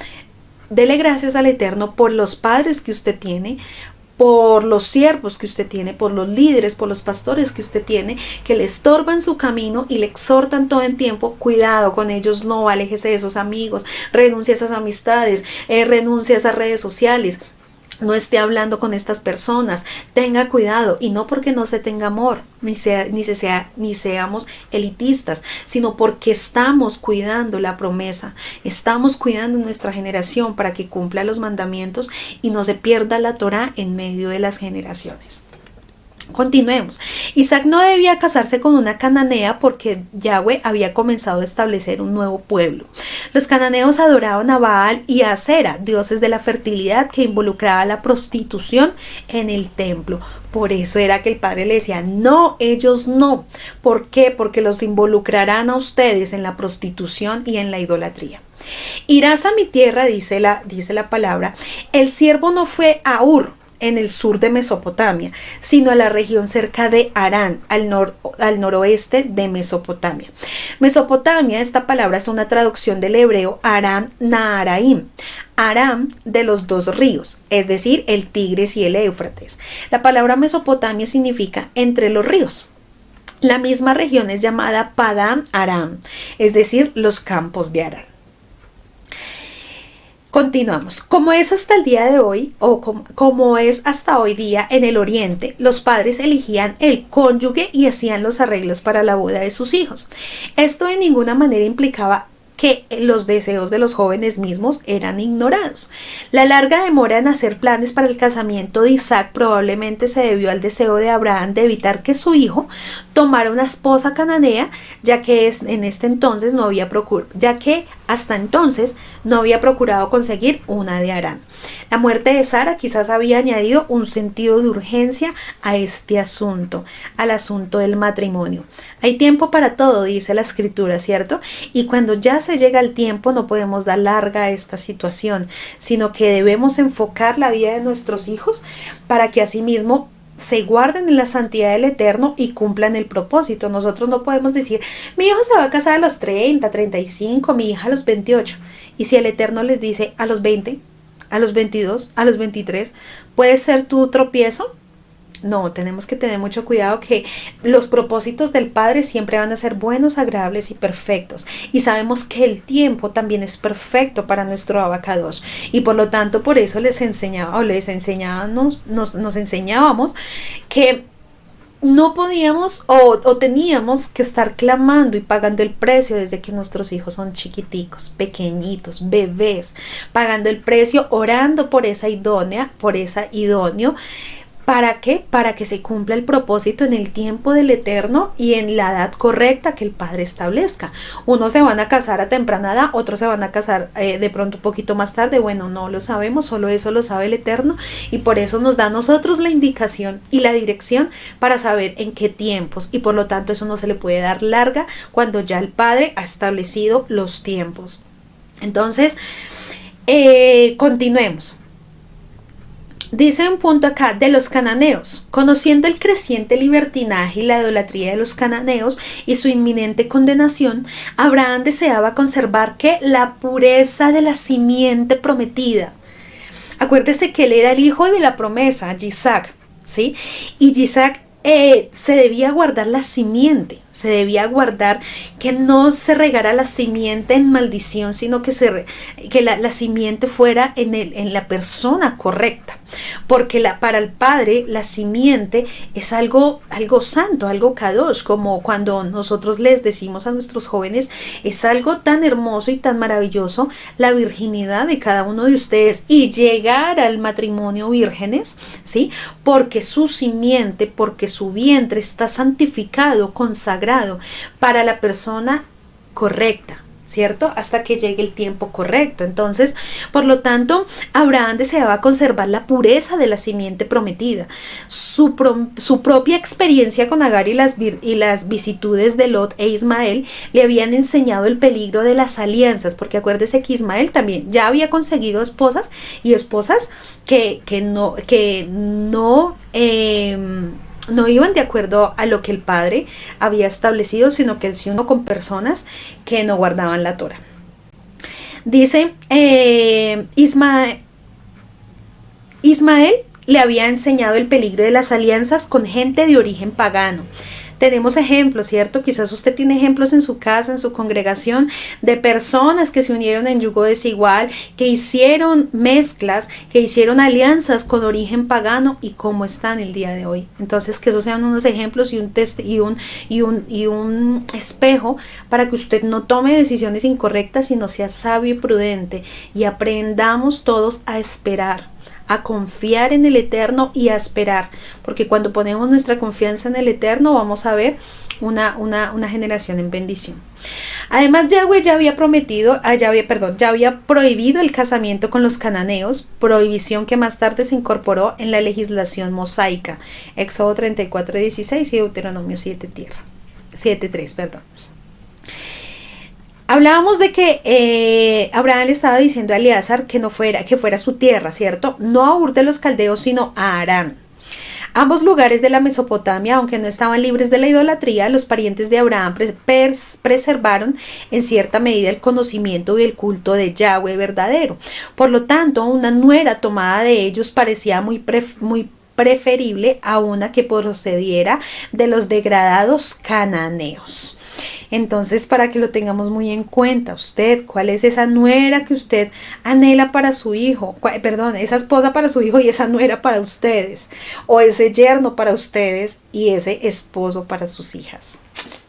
dele gracias al Eterno por los padres que usted tiene, por los siervos que usted tiene, por los líderes, por los pastores que usted tiene, que le estorban su camino y le exhortan todo el tiempo. Cuidado con ellos, no, aléjese de esos amigos, renuncie a esas amistades, renuncie a esas redes sociales. No esté hablando con estas personas, tenga cuidado, y no porque no se tenga amor, ni seamos elitistas, sino porque estamos cuidando la promesa, estamos cuidando nuestra generación para que cumpla los mandamientos y no se pierda la Torá en medio de las generaciones. Continuemos. Isaac no debía casarse con una cananea porque Yahweh había comenzado a establecer un nuevo pueblo. Los cananeos adoraban a Baal y a Asera, dioses de la fertilidad, que involucraba la prostitución en el templo. Por eso era que el padre le decía, no, ellos no. ¿Por qué? Porque los involucrarán a ustedes en la prostitución y en la idolatría. Irás a mi tierra, dice la palabra. El siervo no fue a Ur, en el sur de Mesopotamia, sino a la región cerca de Harán, al noroeste de Mesopotamia. Mesopotamia, esta palabra es una traducción del hebreo Aram Naharaim, Aram de los dos ríos, es decir, el Tigris y el Éufrates. La palabra Mesopotamia significa entre los ríos. La misma región es llamada Padán Aram, es decir, los campos de Harán. Continuamos. Como es hasta el día de hoy, o como es hasta hoy día en el Oriente, los padres elegían el cónyuge y hacían los arreglos para la boda de sus hijos. Esto de ninguna manera implicaba que los deseos de los jóvenes mismos eran ignorados. La larga demora en hacer planes para el casamiento de Isaac probablemente se debió al deseo de Abraham de evitar que su hijo tomara una esposa cananea, ya que hasta entonces no había procurado conseguir una de Harán. La muerte de Sara quizás había añadido un sentido de urgencia a este asunto, al asunto del matrimonio. Hay tiempo para todo, dice la escritura, ¿cierto? Y cuando ya se llega el tiempo, no podemos dar larga a esta situación, sino que debemos enfocar la vida de nuestros hijos para que asimismo se guarden en la santidad del Eterno y cumplan el propósito. Nosotros no podemos decir, mi hijo se va a casar a los 30, 35, mi hija a los 28. Y si el Eterno les dice a los 20, a los 22, a los 23, ¿puede ser tu tropiezo? No, tenemos que tener mucho cuidado que los propósitos del Padre siempre van a ser buenos, agradables y perfectos. Y sabemos que el tiempo también es perfecto para nuestro abacados. Y por lo tanto, por eso nos enseñábamos que no podíamos o teníamos que estar clamando y pagando el precio desde que nuestros hijos son chiquiticos, pequeñitos, bebés, pagando el precio, orando por esa idónea, por esa idóneo. ¿Para qué? Para que se cumpla el propósito en el tiempo del Eterno y en la edad correcta que el Padre establezca. Unos se van a casar a temprana edad, otros se van a casar de pronto un poquito más tarde. Bueno, no lo sabemos, solo eso lo sabe el Eterno, y por eso nos da a nosotros la indicación y la dirección para saber en qué tiempos, y por lo tanto eso no se le puede dar larga cuando ya el Padre ha establecido los tiempos. Entonces, Continuemos. Dice un punto acá de los cananeos. Conociendo el creciente libertinaje y la idolatría de los cananeos y su inminente condenación, Abraham deseaba conservar que la pureza de la simiente prometida. Acuérdese que él era el hijo de la promesa, Isaac, ¿sí? Y Isaac se debía guardar la simiente, se debía guardar que no se regara la simiente en maldición, sino que la simiente fuera en la persona correcta. Porque para el Padre la simiente es algo santo, algo kadosh, como cuando nosotros les decimos a nuestros jóvenes, es algo tan hermoso y tan maravilloso la virginidad de cada uno de ustedes y llegar al matrimonio vírgenes, ¿sí? Porque su simiente, porque su vientre está santificado, consagrado para la persona correcta, ¿cierto? Hasta que llegue el tiempo correcto. Entonces, por lo tanto, Abraham deseaba conservar la pureza de la simiente prometida. Su propia experiencia con Agar y las vicitudes de Lot e Ismael le habían enseñado el peligro de las alianzas, porque acuérdese que Ismael también ya había conseguido esposas y esposas que no iban de acuerdo a lo que el padre había establecido, sino que él se unió con personas que no guardaban la Torah. Dice, Ismael le había enseñado el peligro de las alianzas con gente de origen pagano. Tenemos ejemplos, ¿cierto? Quizás usted tiene ejemplos en su casa, en su congregación, de personas que se unieron en yugo desigual, que hicieron mezclas, que hicieron alianzas con origen pagano y cómo están el día de hoy. Entonces, que esos sean unos ejemplos y un espejo para que usted no tome decisiones incorrectas, sino sea sabio y prudente y aprendamos todos a esperar, a confiar en el Eterno y a esperar, porque cuando ponemos nuestra confianza en el Eterno vamos a ver una generación en bendición. Además, Yahweh ya había prohibido el casamiento con los cananeos, prohibición que más tarde se incorporó en la legislación mosaica, Éxodo 34:16 y Deuteronomio 7:3, perdón. Hablábamos de que Abraham le estaba diciendo a Eleazar que fuera su tierra, ¿cierto? No a Ur de los Caldeos, sino a Harán. Ambos lugares de la Mesopotamia, aunque no estaban libres de la idolatría, los parientes de Abraham preservaron en cierta medida el conocimiento y el culto de Yahweh verdadero. Por lo tanto, una nuera tomada de ellos parecía muy preferible a una que procediera de los degradados cananeos. Entonces, para que lo tengamos muy en cuenta, usted, ¿cuál es esa nuera que usted anhela para su hijo? Esa esposa para su hijo y esa nuera para ustedes, o ese yerno para ustedes y ese esposo para sus hijas.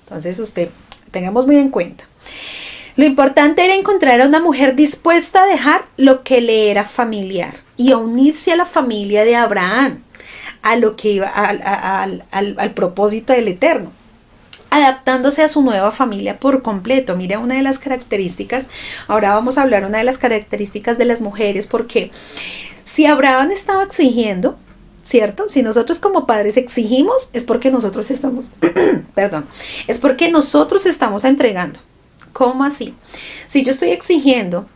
Entonces, usted, tengamos muy en cuenta. Lo importante era encontrar a una mujer dispuesta a dejar lo que le era familiar y a unirse a la familia de Abraham, a lo que iba al propósito del Eterno, adaptándose a su nueva familia por completo. Mira, una de las características, ahora vamos a hablar una de las características de las mujeres, porque si Abraham estaba exigiendo, ¿cierto? Si nosotros como padres exigimos, es porque nosotros estamos, es porque nosotros estamos entregando. ¿Cómo así? Si yo estoy exigiendo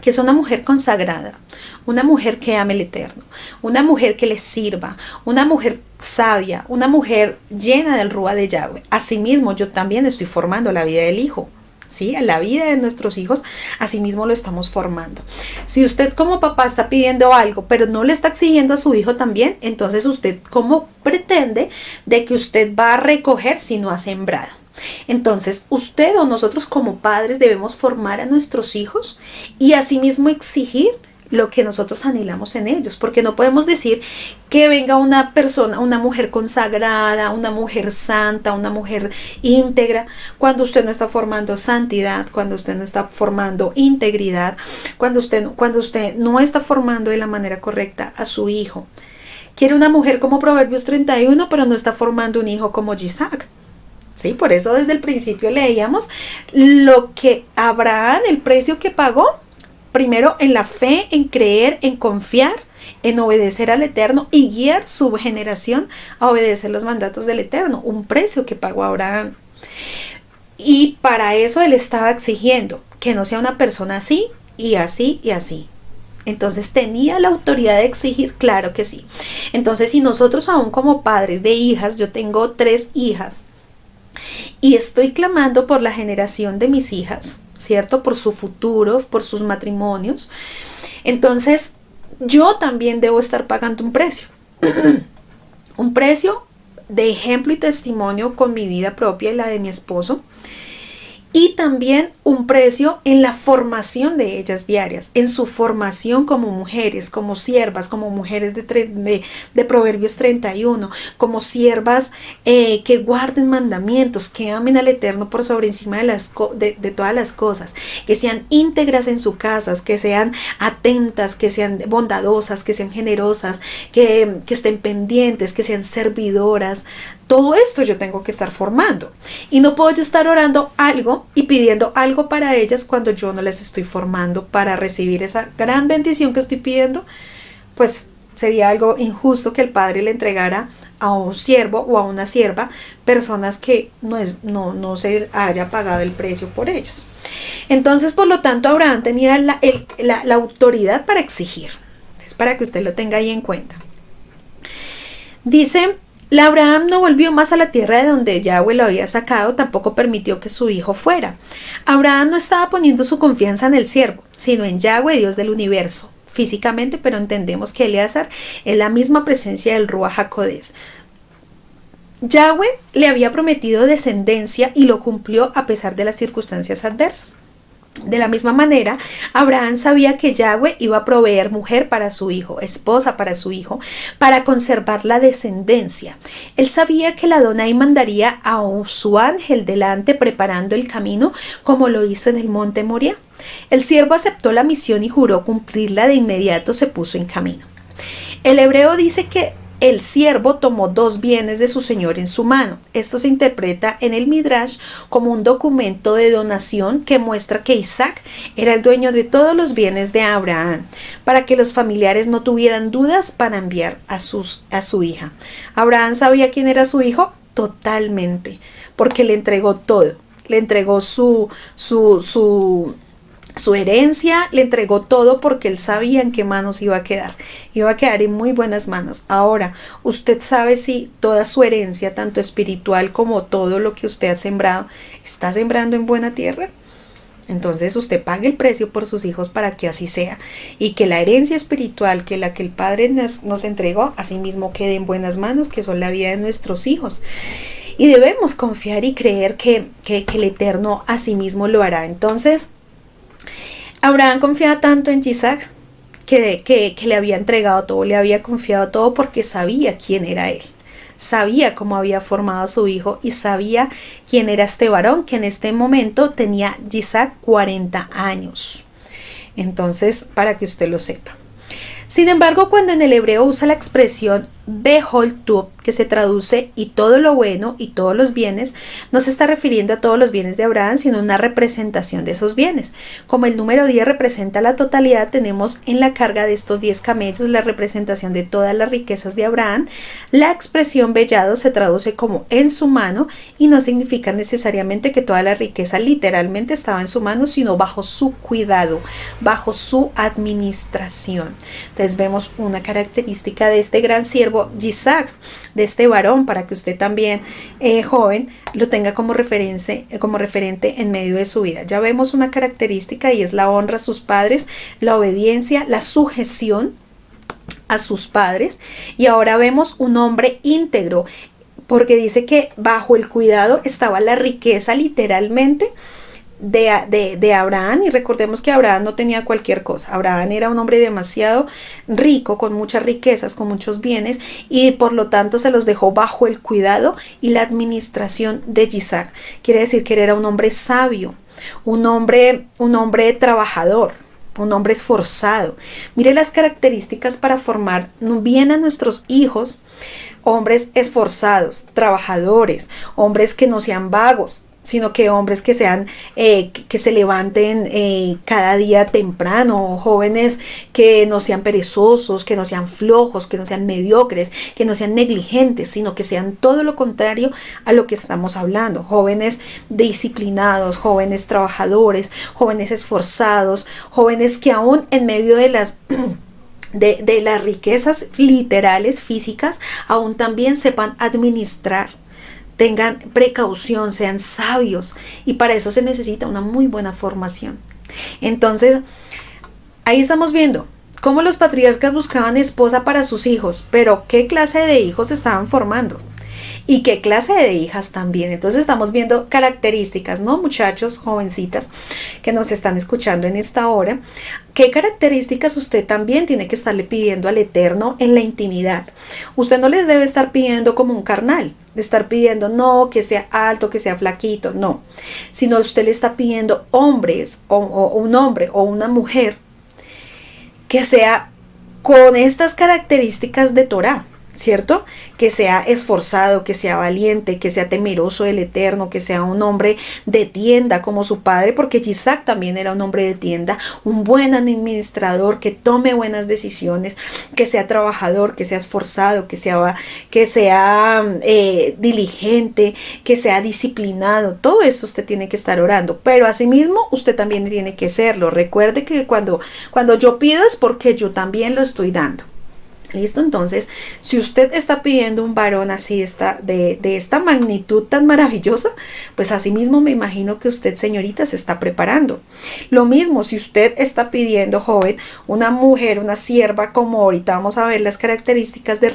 que es una mujer consagrada, una mujer que ame el Eterno, una mujer que le sirva, una mujer sabia, una mujer llena del Ruá de Yahweh. Asimismo, yo también estoy formando la vida del hijo, ¿sí? La vida de nuestros hijos, asimismo lo estamos formando. Si usted como papá está pidiendo algo, pero no le está exigiendo a su hijo también, entonces usted, ¿cómo pretende de que usted va a recoger si no ha sembrado? Entonces, usted o nosotros como padres debemos formar a nuestros hijos y asimismo exigir lo que nosotros anhelamos en ellos, porque no podemos decir que venga una persona, una mujer consagrada, una mujer santa, una mujer íntegra, cuando usted no está formando santidad, cuando usted no está formando integridad, cuando usted no está formando de la manera correcta a su hijo. Quiere una mujer como Proverbios 31, pero no está formando un hijo como Isaac. Sí, por eso desde el principio leíamos lo que Abraham, el precio que pagó, primero en la fe, en creer, en confiar, en obedecer al Eterno y guiar su generación a obedecer los mandatos del Eterno, un precio que pagó Abraham. Y para eso él estaba exigiendo que no sea una persona así, y así y así. Entonces, ¿tenía la autoridad de exigir? Claro que sí. Entonces, si nosotros aún como padres de hijas, yo tengo 3 hijas y estoy clamando por la generación de mis hijas, ¿cierto? Por su futuro, por sus matrimonios. Entonces, yo también debo estar pagando un precio. Un precio de ejemplo y testimonio con mi vida propia y la de mi esposo. Y también un precio en la formación de ellas diarias, en su formación como mujeres, como siervas, como mujeres de Proverbios 31, como siervas que guarden mandamientos, que amen al Eterno por sobre encima de todas las cosas, que sean íntegras en sus casas, que sean atentas, que sean bondadosas, que sean generosas, que estén pendientes, que sean servidoras. Todo esto yo tengo que estar formando. Y no puedo yo estar orando algo y pidiendo algo para ellas cuando yo no les estoy formando para recibir esa gran bendición que estoy pidiendo. Pues sería algo injusto que el Padre le entregara a un siervo o a una sierva personas que no se haya pagado el precio por ellos. Entonces, por lo tanto, Abraham tenía la autoridad para exigir. Es para que usted lo tenga ahí en cuenta. Dice: Abraham no volvió más a la tierra de donde Yahweh lo había sacado, tampoco permitió que su hijo fuera. Abraham no estaba poniendo su confianza en el siervo, sino en Yahweh, Dios del universo, físicamente, pero entendemos que Eleazar es la misma presencia del Ruach HaKodesh. Yahweh le había prometido descendencia y lo cumplió a pesar de las circunstancias adversas. De la misma manera, Abraham sabía que Yahweh iba a proveer mujer para su hijo, esposa para su hijo, para conservar la descendencia. Él sabía que el Adonai mandaría a su ángel delante preparando el camino, como lo hizo en el monte Moriah. El siervo aceptó la misión y juró cumplirla. De inmediato se puso en camino. El hebreo dice que el siervo tomó 2 bienes de su señor en su mano. Esto se interpreta en el Midrash como un documento de donación que muestra que Isaac era el dueño de todos los bienes de Abraham, para que los familiares no tuvieran dudas para enviar a su hija. Abraham sabía quién era su hijo totalmente, porque le entregó todo. Le entregó su herencia, le entregó todo porque él sabía en qué manos iba a quedar. Iba a quedar en muy buenas manos. Ahora, usted sabe si toda su herencia, tanto espiritual como todo lo que usted ha sembrado, está sembrando en buena tierra. Entonces usted pague el precio por sus hijos para que así sea. Y que la herencia espiritual, que la que el Padre nos entregó, asimismo quede en buenas manos, que son la vida de nuestros hijos. Y debemos confiar y creer que el Eterno asimismo lo hará. Entonces, Abraham confiaba tanto en Isaac que le había entregado todo, le había confiado todo porque sabía quién era él, sabía cómo había formado a su hijo y sabía quién era este varón que en este momento tenía Isaac 40 años. Entonces, para que usted lo sepa. Sin embargo, cuando en el hebreo usa la expresión Behol Tov, que se traduce y todo lo bueno y todos los bienes, no se está refiriendo a todos los bienes de Abraham, sino una representación de esos bienes. Como el número 10 representa la totalidad, tenemos en la carga de estos 10 camellos la representación de todas las riquezas de Abraham. La expresión vellado se traduce como en su mano y no significa necesariamente que toda la riqueza literalmente estaba en su mano, sino bajo su cuidado, bajo su administración. Entonces vemos una característica de este gran siervo Isaac, de este varón, para que usted también, joven, lo tenga como referente en medio de su vida. Ya vemos una característica y es la honra a sus padres, la obediencia, la sujeción a sus padres. Y ahora vemos un hombre íntegro, porque dice que bajo el cuidado estaba la riqueza literalmente de Abraham. Y recordemos que Abraham no tenía cualquier cosa. Abraham era un hombre demasiado rico, con muchas riquezas, con muchos bienes, y por lo tanto se los dejó bajo el cuidado y la administración de Isaac. Quiere decir que era un hombre sabio, un hombre trabajador, un hombre esforzado. Mire las características para formar bien a nuestros hijos: hombres esforzados, trabajadores, hombres que no sean vagos, sino que hombres que sean, que se levanten cada día temprano, jóvenes que no sean perezosos, que no sean flojos, que no sean mediocres, que no sean negligentes, sino que sean todo lo contrario a lo que estamos hablando, jóvenes disciplinados, jóvenes trabajadores, jóvenes esforzados, jóvenes que aún en medio de las de las riquezas literales, físicas, aún también sepan administrar, tengan precaución, sean sabios, y para eso se necesita una muy buena formación. Entonces, ahí estamos viendo cómo los patriarcas buscaban esposa para sus hijos, pero qué clase de hijos estaban formando y qué clase de hijas también. Entonces estamos viendo características, ¿no, muchachos, jovencitas que nos están escuchando en esta hora? ¿Qué características usted también tiene que estarle pidiendo al Eterno en la intimidad? Usted no les debe estar pidiendo como un carnal, de estar pidiendo no, que sea alto, que sea flaquito, no, sino usted le está pidiendo hombres o un hombre o una mujer que sea con estas características de Torah, ¿cierto? Que sea esforzado, que sea valiente, que sea temeroso del Eterno, que sea un hombre de tienda como su padre, porque Isaac también era un hombre de tienda, un buen administrador, que tome buenas decisiones, que sea trabajador, que sea esforzado, que sea diligente, que sea disciplinado. Todo eso usted tiene que estar orando, pero asimismo usted también tiene que serlo. Recuerde que cuando yo pido es porque yo también lo estoy dando. ¿Listo? Entonces, si usted está pidiendo un varón así, de esta magnitud tan maravillosa, pues así mismo me imagino que usted, señorita, se está preparando. Lo mismo, si usted está pidiendo, joven, una mujer, una sierva, como ahorita vamos a ver las características de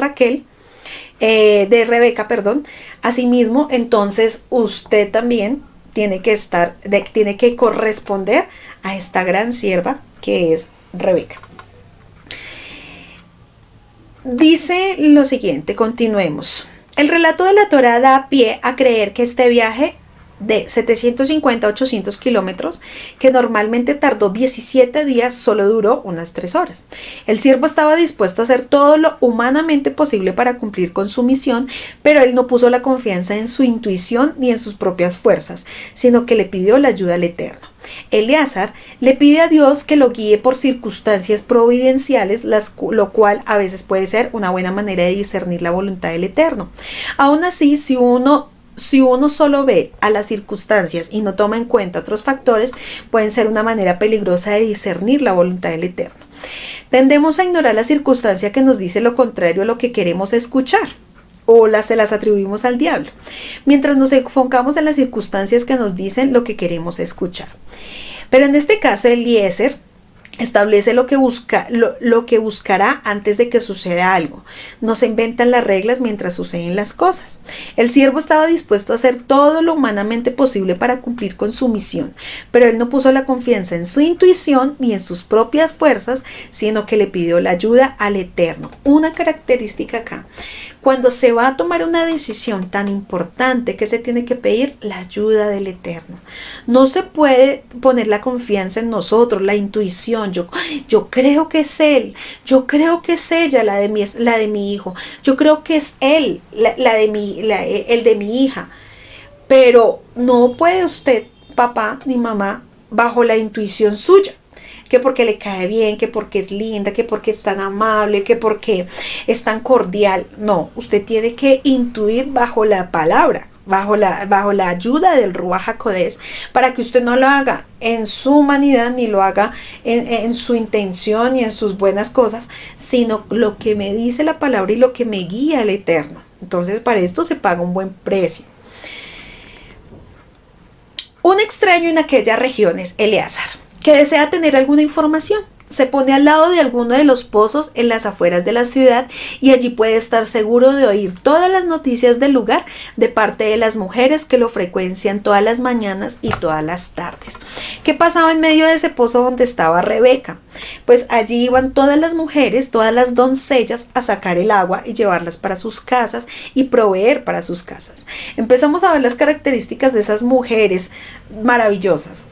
Rebeca, perdón. Asimismo, entonces usted también tiene que corresponder a esta gran sierva que es Rebeca. Dice lo siguiente, continuemos. El relato de la Torá da pie a creer que este viaje de 750 a 800 kilómetros, que normalmente tardó 17 días, solo duró unas 3 horas. El siervo estaba dispuesto a hacer todo lo humanamente posible para cumplir con su misión, pero él no puso la confianza en su intuición ni en sus propias fuerzas, sino que le pidió la ayuda al Eterno. Eleazar le pide a Dios que lo guíe por circunstancias providenciales, lo cual a veces puede ser una buena manera de discernir la voluntad del Eterno. Aún así, si uno solo ve a las circunstancias y no toma en cuenta otros factores, pueden ser una manera peligrosa de discernir la voluntad del Eterno. Tendemos a ignorar la circunstancia que nos dice lo contrario a lo que queremos escuchar, o se las atribuimos al diablo, mientras nos enfocamos en las circunstancias que nos dicen lo que queremos escuchar. Pero en este caso, Eliezer establece lo que buscará antes de que suceda algo. No se inventan las reglas mientras suceden las cosas. El siervo estaba dispuesto a hacer todo lo humanamente posible para cumplir con su misión, pero él no puso la confianza en su intuición ni en sus propias fuerzas, sino que le pidió la ayuda al Eterno. Una característica acá: cuando se va a tomar una decisión tan importante, que se tiene que pedir la ayuda del Eterno. No se puede poner la confianza en nosotros, la intuición. Yo creo que es él, yo creo que es ella la de mi hijo, yo creo que es él el de mi hija. Pero no puede usted, papá ni mamá, bajo la intuición suya, que porque le cae bien, que porque es linda, que porque es tan amable, que porque es tan cordial. No, usted tiene que intuir bajo la palabra, bajo la ayuda del Ruach HaKodesh, para que usted no lo haga en su humanidad, ni lo haga en su intención y en sus buenas cosas, sino lo que me dice la palabra y lo que me guía el Eterno. Entonces, para esto se paga un buen precio. Un extraño en aquellas regiones, Eleazar, que desea tener alguna información, se pone al lado de alguno de los pozos en las afueras de la ciudad, y allí puede estar seguro de oír todas las noticias del lugar de parte de las mujeres que lo frecuencian todas las mañanas y todas las tardes. ¿Qué pasaba en medio de ese pozo donde estaba Rebeca? Pues allí iban todas las mujeres, todas las doncellas, a sacar el agua y llevarlas para sus casas y proveer para sus casas. Empezamos a ver las características de esas mujeres maravillosas,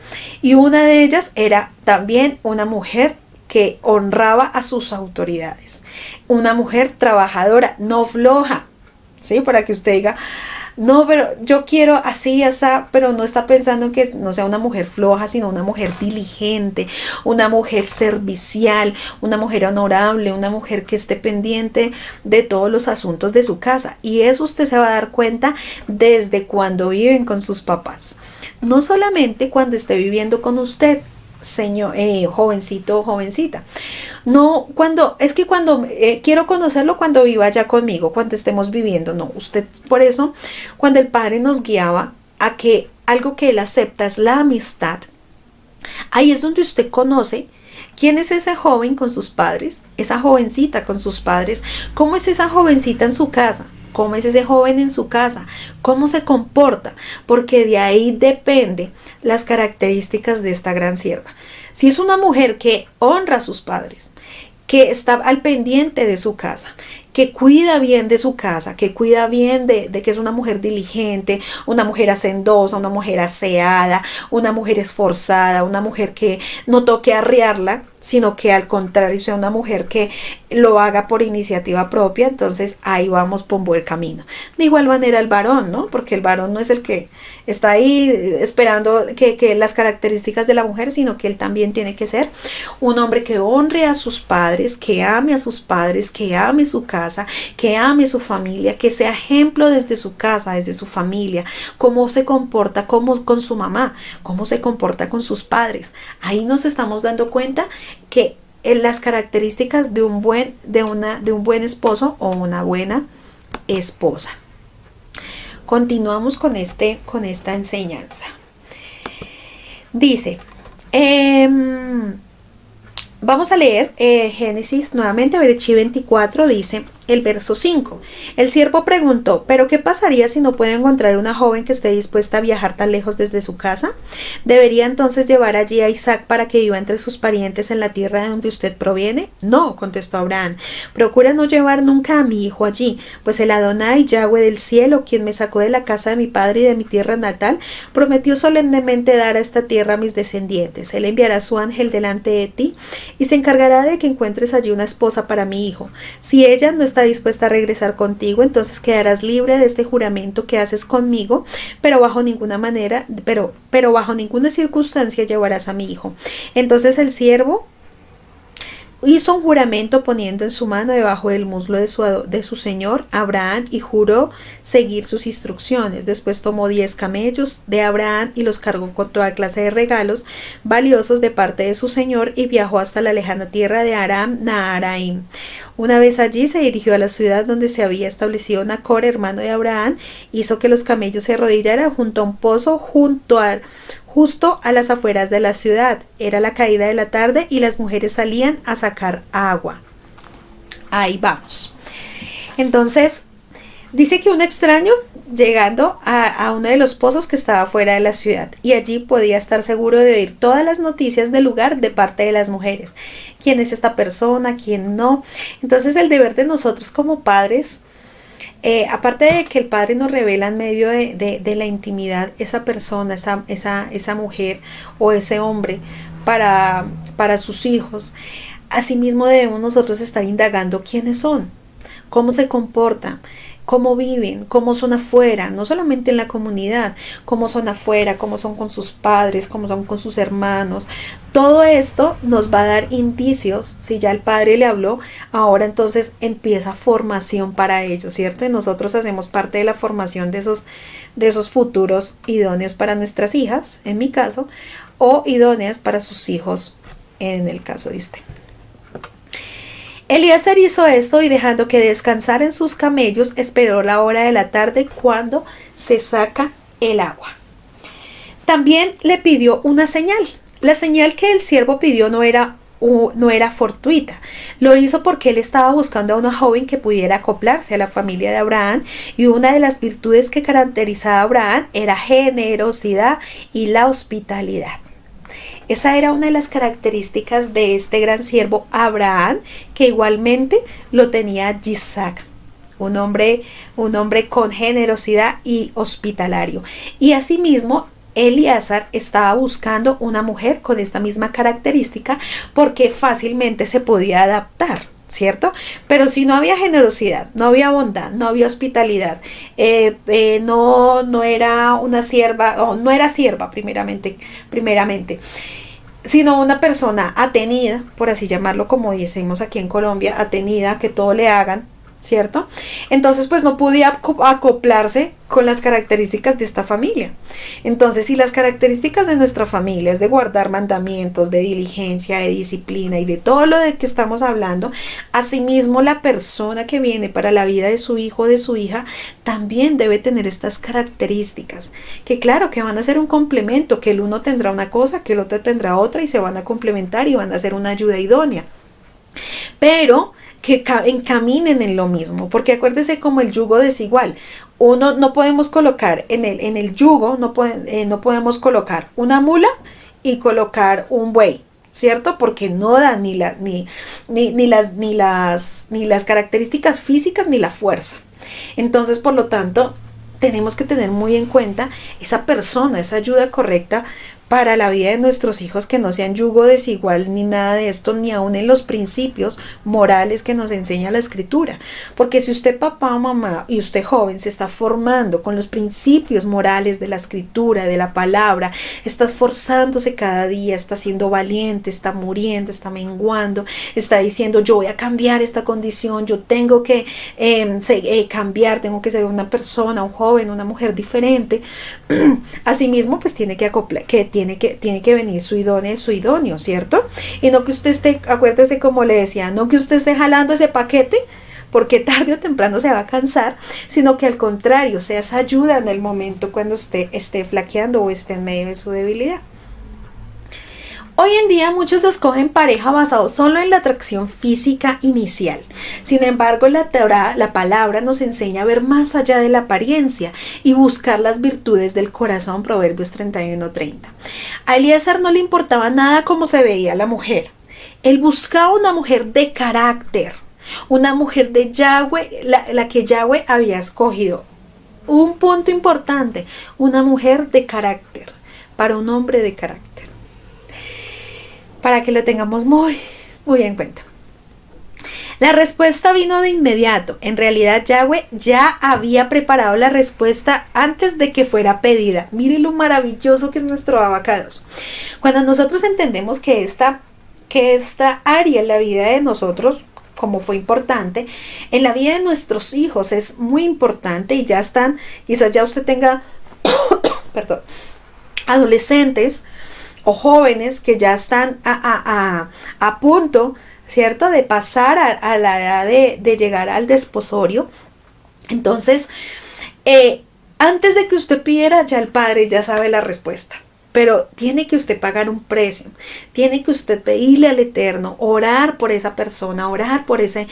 y una de ellas era también una mujer que honraba a sus autoridades, una mujer trabajadora, no floja, ¿sí? Para que usted diga: No, pero yo quiero así, así, pero no está pensando en que no sea una mujer floja, sino una mujer diligente, una mujer servicial, una mujer honorable, una mujer que esté pendiente de todos los asuntos de su casa. Y eso usted se va a dar cuenta desde cuando viven con sus papás. No solamente cuando esté viviendo con usted, señor, jovencito o jovencita. No, es que cuando quiero conocerlo cuando viva ya conmigo, cuando estemos viviendo, no, usted, por eso, cuando el padre nos guiaba a que algo que él acepta es la amistad, ahí es donde usted conoce quién es ese joven con sus padres, esa jovencita con sus padres, cómo es esa jovencita en su casa. ¿Cómo es ese joven en su casa? ¿Cómo se comporta? Porque de ahí depende las características de esta gran sierva. Si es una mujer que honra a sus padres, que está al pendiente de su casa, que cuida bien de su casa, que cuida bien de que es una mujer diligente, una mujer hacendosa, una mujer aseada, una mujer esforzada, una mujer que no toque arriarla, sino que al contrario sea una mujer que lo haga por iniciativa propia, entonces ahí vamos por un buen camino. De igual manera el varón, ¿no? Porque el varón no es el que está ahí esperando que las características de la mujer, sino que él también tiene que ser un hombre que honre a sus padres, que ame a sus padres, que ame su casa, que ame su familia, que sea ejemplo desde su casa, desde su familia, cómo se comporta con su mamá, cómo se comporta con sus padres. Ahí nos estamos dando cuenta que las características de un buen esposo o una buena esposa. Continuamos con esta enseñanza. Dice, vamos a leer Génesis nuevamente, Berechí 24, dice el verso 5. El siervo preguntó, ¿pero qué pasaría si no puede encontrar una joven que esté dispuesta a viajar tan lejos desde su casa? ¿Debería entonces llevar allí a Isaac para que viva entre sus parientes en la tierra de donde usted proviene? No, contestó Abraham, procura no llevar nunca a mi hijo allí, pues el Adonai, Yahweh del cielo, quien me sacó de la casa de mi padre y de mi tierra natal, prometió solemnemente dar a esta tierra a mis descendientes. Él enviará a su ángel delante de ti y se encargará de que encuentres allí una esposa para mi hijo. Si ella no está dispuesta a regresar contigo, entonces quedarás libre de este juramento que haces conmigo, pero bajo ninguna circunstancia llevarás a mi hijo. Entonces el siervo hizo un juramento poniendo en su mano debajo del muslo de su señor Abraham y juró seguir sus instrucciones. Después tomó 10 camellos de Abraham y los cargó con toda clase de regalos valiosos de parte de su señor y viajó hasta la lejana tierra de Aram Naharaim. Una vez allí se dirigió a la ciudad donde se había establecido Nacor, hermano de Abraham, hizo que los camellos se arrodillaran junto a un pozo justo a las afueras de la ciudad. Era la caída de la tarde y las mujeres salían a sacar agua. Ahí vamos. Entonces, dice que un extraño llegando a uno de los pozos que estaba fuera de la ciudad y allí podía estar seguro de oír todas las noticias del lugar de parte de las mujeres. ¿Quién es esta persona? ¿Quién no? Entonces el deber de nosotros como padres, aparte de que el padre nos revela en medio de la intimidad esa persona, esa mujer o ese hombre para sus hijos, asimismo debemos nosotros estar indagando quiénes son, cómo se comportan, cómo viven, cómo son afuera, no solamente en la comunidad, cómo son afuera, cómo son con sus padres, cómo son con sus hermanos. Todo esto nos va a dar indicios. Si ya el padre le habló, ahora entonces empieza formación para ellos, ¿cierto? Y nosotros hacemos parte de la formación de esos futuros idóneos para nuestras hijas, en mi caso, o idóneas para sus hijos, en el caso de usted. Eliezer hizo esto y dejando que descansara en sus camellos, esperó la hora de la tarde cuando se saca el agua. También le pidió una señal. La señal que el siervo pidió no era fortuita. Lo hizo porque él estaba buscando a una joven que pudiera acoplarse a la familia de Abraham, y una de las virtudes que caracterizaba a Abraham era generosidad y la hospitalidad. Esa era una de las características de este gran siervo Abraham, que igualmente lo tenía Isaac, un hombre con generosidad y hospitalario. Y asimismo, Eliezer estaba buscando una mujer con esta misma característica porque fácilmente se podía adaptar, ¿cierto? Pero si no había generosidad, no había bondad, no había hospitalidad, no era una sierva, o no era sierva primeramente, sino una persona atenida, por así llamarlo, como decimos aquí en Colombia, atenida, que todo le hagan, ¿cierto? Entonces pues no podía acoplarse con las características de esta familia. Entonces, si las características de nuestra familia es de guardar mandamientos, de diligencia, de disciplina y de todo lo de que estamos hablando, asimismo la persona que viene para la vida de su hijo o de su hija también debe tener estas características, que claro, que van a ser un complemento, que el uno tendrá una cosa, que el otro tendrá otra y se van a complementar y van a ser una ayuda idónea. Pero que encaminen en lo mismo, porque acuérdese como el yugo desigual. Uno no podemos colocar en el yugo, no podemos colocar una mula y colocar un buey, ¿cierto? Porque no da ni las características físicas ni la fuerza. Entonces, por lo tanto, tenemos que tener muy en cuenta esa persona, esa ayuda correcta para la vida de nuestros hijos, que no sean yugo desigual ni nada de esto, ni aun en los principios morales que nos enseña la escritura. Porque si usted, papá o mamá, y usted joven, se está formando con los principios morales de la escritura, de la palabra, está esforzándose cada día, está siendo valiente, está muriendo, está menguando, está diciendo yo voy a cambiar esta condición, yo tengo que cambiar, tengo que ser una persona, un joven, una mujer diferente. Asimismo pues tiene que acoplar, tiene que venir su idóneo, ¿cierto? Y no que usted esté, acuérdese como le decía, no que usted esté jalando ese paquete, porque tarde o temprano se va a cansar, sino que al contrario, sea esa ayuda en el momento cuando usted esté flaqueando o esté en medio de su debilidad. Hoy en día muchos escogen pareja basado solo en la atracción física inicial. Sin embargo, la Torá, la palabra, nos enseña a ver más allá de la apariencia y buscar las virtudes del corazón, Proverbios 31:30. A Eliezer no le importaba nada cómo se veía la mujer. Él buscaba una mujer de carácter, una mujer de Yahweh, la que Yahweh había escogido. Un punto importante, una mujer de carácter, para un hombre de carácter. Para que lo tengamos muy en cuenta. La respuesta vino de inmediato. En realidad Yahweh ya había preparado la respuesta antes de que fuera pedida. Mire lo maravilloso que es nuestro abacados. Cuando nosotros entendemos que esta área en la vida de nosotros, como fue importante, en la vida de nuestros hijos es muy importante, y ya están, quizás ya usted tenga perdón, adolescentes o jóvenes que ya están a punto, ¿cierto?, de pasar a la edad de llegar al desposorio. Entonces, antes de que usted pidiera, ya el Padre ya sabe la respuesta. Pero tiene que usted pagar un precio, tiene que usted pedirle al Eterno, orar por esa persona, orar por esa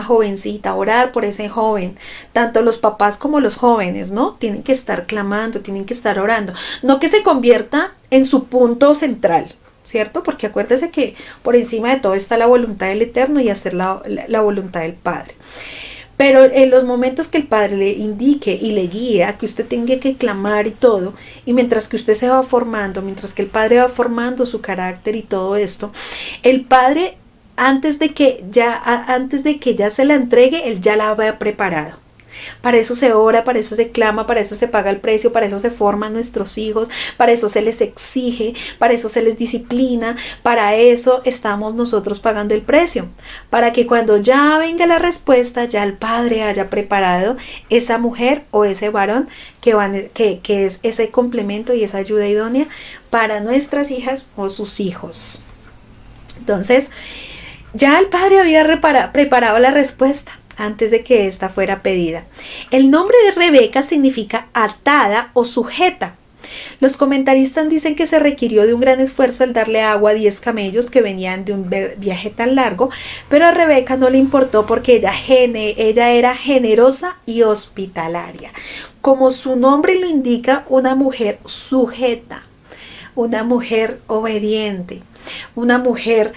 jovencita, orar por ese joven. Tanto los papás como los jóvenes, ¿no? Tienen que estar clamando, tienen que estar orando. No que se convierta en su punto central, ¿cierto? Porque acuérdese que por encima de todo está la voluntad del Eterno y hacer la voluntad del Padre. Pero en los momentos que el Padre le indique y le guíe a que usted tenga que clamar y todo, y mientras que usted se va formando, mientras que el Padre va formando su carácter y todo esto, el Padre, antes de que ya se la entregue, Él ya la había preparado. Para eso se ora, para eso se clama, para eso se paga el precio, para eso se forman nuestros hijos, para eso se les exige, para eso se les disciplina, para eso estamos nosotros pagando el precio, para que cuando ya venga la respuesta, ya el Padre haya preparado esa mujer o ese varón que es ese complemento y esa ayuda idónea para nuestras hijas o sus hijos. Entonces, ya el Padre había preparado la respuesta antes de que ésta fuera pedida. El nombre de Rebeca significa atada o sujeta. Los comentaristas dicen que se requirió de un gran esfuerzo el darle agua a 10 camellos que venían de un viaje tan largo, pero a Rebeca no le importó porque ella era generosa y hospitalaria. Como su nombre lo indica, una mujer sujeta, una mujer obediente, una mujer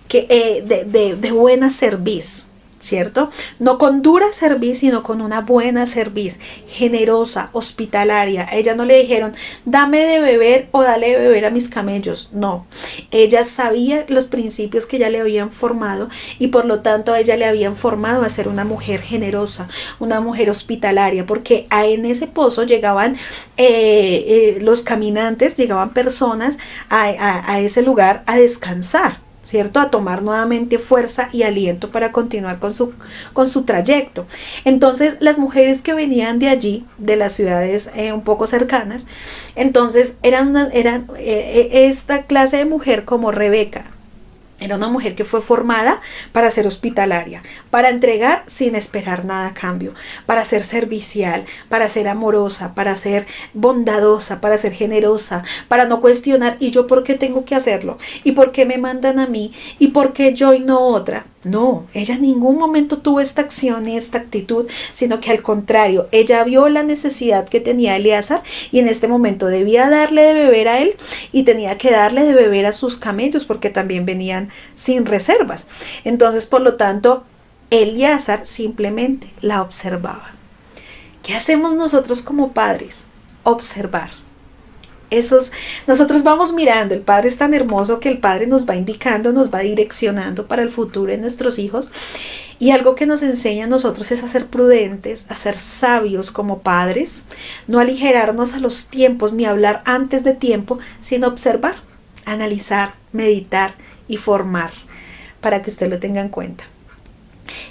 que de buena cerviz. ¿cierto? No con dura cerviz, sino con una buena cerviz, generosa, hospitalaria. A ella no le dijeron, dame de beber o dale de beber a mis camellos. No, ella sabía los principios que ya le habían formado y por lo tanto a ella le habían formado a ser una mujer generosa, una mujer hospitalaria, porque en ese pozo llegaban los caminantes, llegaban personas a ese lugar a descansar, ¿cierto? A tomar nuevamente fuerza y aliento para continuar con su trayecto. Entonces, las mujeres que venían de allí, de las ciudades un poco cercanas, entonces eran esta clase de mujer como Rebeca. Era una mujer que fue formada para ser hospitalaria, para entregar sin esperar nada a cambio, para ser servicial, para ser amorosa, para ser bondadosa, para ser generosa, para no cuestionar, ¿y yo por qué tengo que hacerlo? ¿Y por qué me mandan a mí? ¿Y por qué yo y no otra? No, ella en ningún momento tuvo esta acción y esta actitud, sino que al contrario, ella vio la necesidad que tenía Eleazar y en este momento debía darle de beber a él y tenía que darle de beber a sus camellos porque también venían sin reservas. Entonces, por lo tanto, Eleazar simplemente la observaba. ¿Qué hacemos nosotros como padres? Observar. Nosotros vamos mirando, el Padre es tan hermoso que el Padre nos va indicando, nos va direccionando para el futuro de nuestros hijos, y algo que nos enseña a nosotros es a ser prudentes, a ser sabios como padres, no aligerarnos a los tiempos ni hablar antes de tiempo, sino observar, analizar, meditar y formar, para que usted lo tenga en cuenta.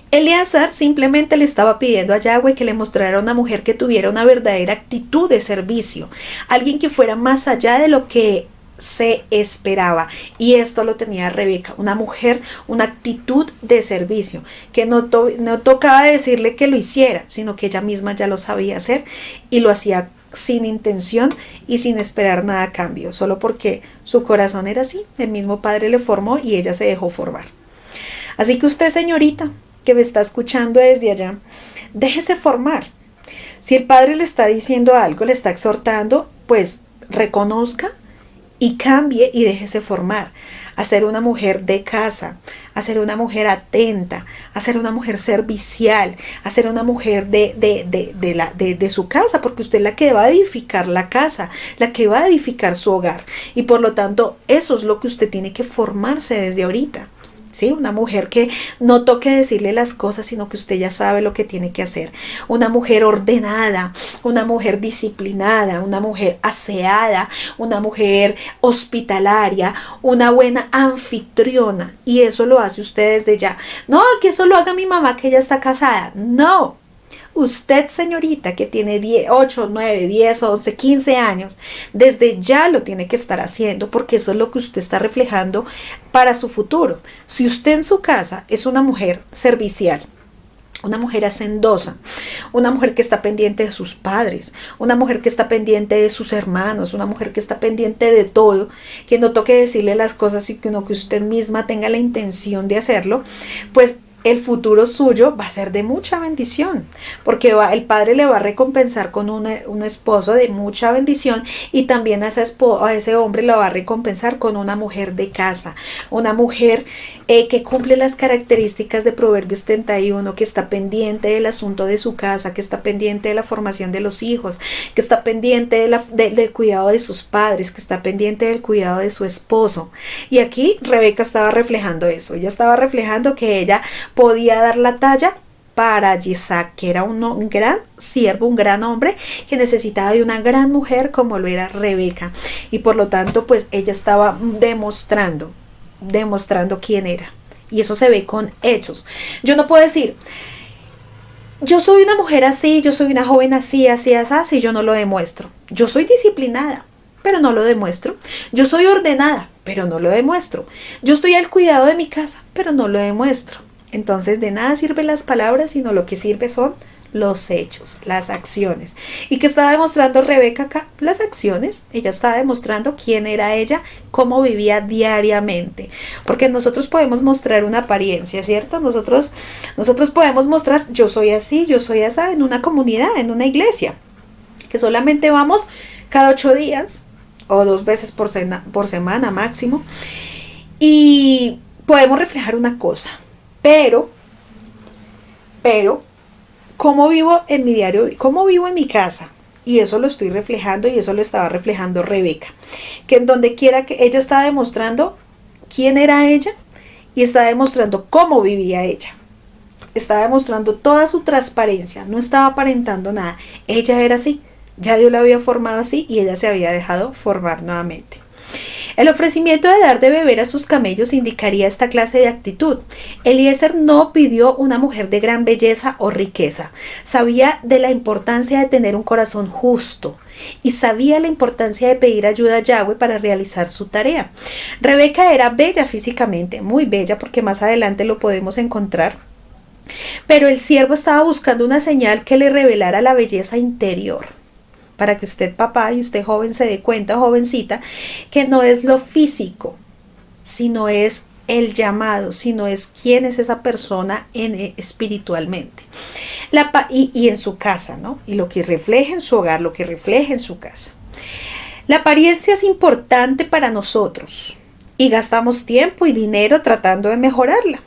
Eleazar simplemente le estaba pidiendo a Yahweh que le mostrara una mujer que tuviera una verdadera actitud de servicio, alguien que fuera más allá de lo que se esperaba, y esto lo tenía Rebeca, una mujer, una actitud de servicio, que no tocaba decirle que lo hiciera, sino que ella misma ya lo sabía hacer y lo hacía sin intención y sin esperar nada a cambio, solo porque su corazón era así, el mismo Padre le formó y ella se dejó formar. Así que usted, señorita, que me está escuchando desde allá, déjese formar. Si el Padre le está diciendo algo, le está exhortando, pues reconozca y cambie y déjese formar. A ser una mujer de casa, a ser una mujer atenta, a ser una mujer servicial, a ser una mujer de su casa, porque usted es la que va a edificar la casa, la que va a edificar su hogar. Y por lo tanto, eso es lo que usted tiene que formarse desde ahorita. ¿Sí? Una mujer que no toque decirle las cosas, sino que usted ya sabe lo que tiene que hacer. Una mujer ordenada, una mujer disciplinada, una mujer aseada, una mujer hospitalaria, una buena anfitriona. Y eso lo hace usted desde ya. No, que eso lo haga mi mamá que ella está casada. No. Usted, señorita, que tiene 8, 9, 10, 11, 15 años, desde ya lo tiene que estar haciendo, porque eso es lo que usted está reflejando para su futuro. Si usted en su casa es una mujer servicial, una mujer hacendosa, una mujer que está pendiente de sus padres, una mujer que está pendiente de sus hermanos, una mujer que está pendiente de todo, que no toque decirle las cosas y que usted misma tenga la intención de hacerlo, pues el futuro suyo va a ser de mucha bendición, porque el Padre le va a recompensar con un esposo de mucha bendición, y también a ese hombre lo va a recompensar con una mujer de casa, una mujer que cumple las características de Proverbios 31, que está pendiente del asunto de su casa, que está pendiente de la formación de los hijos, que está pendiente del cuidado de sus padres, que está pendiente del cuidado de su esposo. Y aquí Rebeca estaba reflejando eso. Ella estaba reflejando que ella podía dar la talla para Isaac, que era un gran siervo, un gran hombre que necesitaba de una gran mujer como lo era Rebeca. Y por lo tanto, pues ella estaba demostrando quién era, y eso se ve con hechos. Yo no puedo decir, yo soy una mujer así, yo soy una joven así, así, así, si yo no lo demuestro. Yo soy disciplinada, pero no lo demuestro. Yo soy ordenada, pero no lo demuestro. Yo estoy al cuidado de mi casa, pero no lo demuestro. Entonces de nada sirven las palabras, sino lo que sirve son los hechos, las acciones. ¿Y qué estaba demostrando Rebeca acá? Las acciones. Ella estaba demostrando quién era ella, cómo vivía diariamente. Porque nosotros podemos mostrar una apariencia, ¿cierto? Nosotros podemos mostrar, yo soy así, yo soy esa, en una comunidad, en una iglesia, que solamente vamos cada 8 días o 2 veces por semana máximo, y podemos reflejar una cosa, pero Pero, ¿cómo vivo en mi diario? ¿Cómo vivo en mi casa? Y eso lo estoy reflejando y eso lo estaba reflejando Rebeca. Que en donde quiera que ella estaba demostrando quién era ella y estaba demostrando cómo vivía ella. Estaba demostrando toda su transparencia, no estaba aparentando nada. Ella era así, ya Dios la había formado así y ella se había dejado formar nuevamente. El ofrecimiento de dar de beber a sus camellos indicaría esta clase de actitud. Eliezer no pidió una mujer de gran belleza o riqueza. Sabía de la importancia de tener un corazón justo y sabía la importancia de pedir ayuda a Yahweh para realizar su tarea. Rebeca era bella físicamente, muy bella, porque más adelante lo podemos encontrar. Pero el siervo estaba buscando una señal que le revelara la belleza interior. Para que usted, papá, y usted, joven, se dé cuenta, jovencita, que no es lo físico, sino es el llamado, sino es quién es esa persona espiritualmente. Y en su casa, ¿no? Y lo que refleja en su hogar, lo que refleja en su casa. La apariencia es importante para nosotros y gastamos tiempo y dinero tratando de mejorarla.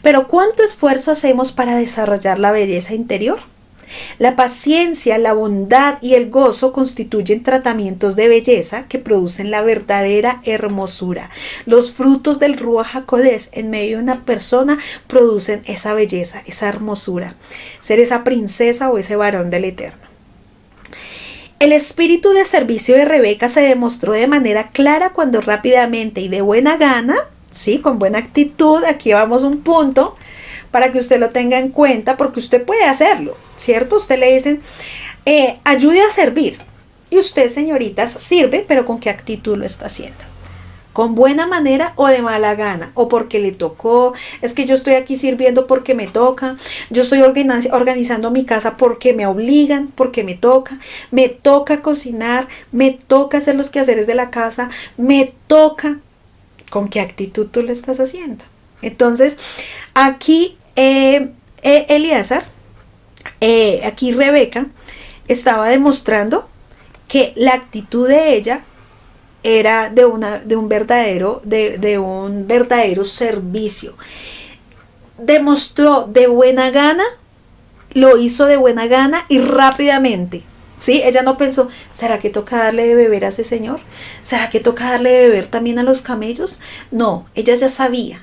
Pero ¿cuánto esfuerzo hacemos para desarrollar la belleza interior? La paciencia, la bondad y el gozo constituyen tratamientos de belleza que producen la verdadera hermosura. Los frutos del Ruach HaKodesh en medio de una persona producen esa belleza, esa hermosura. Ser esa princesa o ese varón del Eterno. El espíritu de servicio de Rebeca se demostró de manera clara cuando rápidamente y de buena gana, sí, con buena actitud, aquí vamos a un punto, para que usted lo tenga en cuenta, porque usted puede hacerlo, ¿cierto? Usted le dicen, ayude a servir. Y usted, señoritas, sirve, pero ¿con qué actitud lo está haciendo? ¿Con buena manera o de mala gana? ¿O porque le tocó? Es que yo estoy aquí sirviendo porque me toca. Yo estoy organizando mi casa porque me obligan, porque me toca. Me toca cocinar, me toca hacer los quehaceres de la casa, me toca. ¿Con qué actitud tú lo estás haciendo? Entonces, aquí Eliezer, aquí Rebeca, estaba demostrando que la actitud de ella era de un verdadero servicio. Demostró de buena gana, lo hizo de buena gana y rápidamente. ¿Sí? Ella no pensó, ¿será que toca darle de beber a ese señor? ¿Será que toca darle de beber también a los camellos? No, ella sabía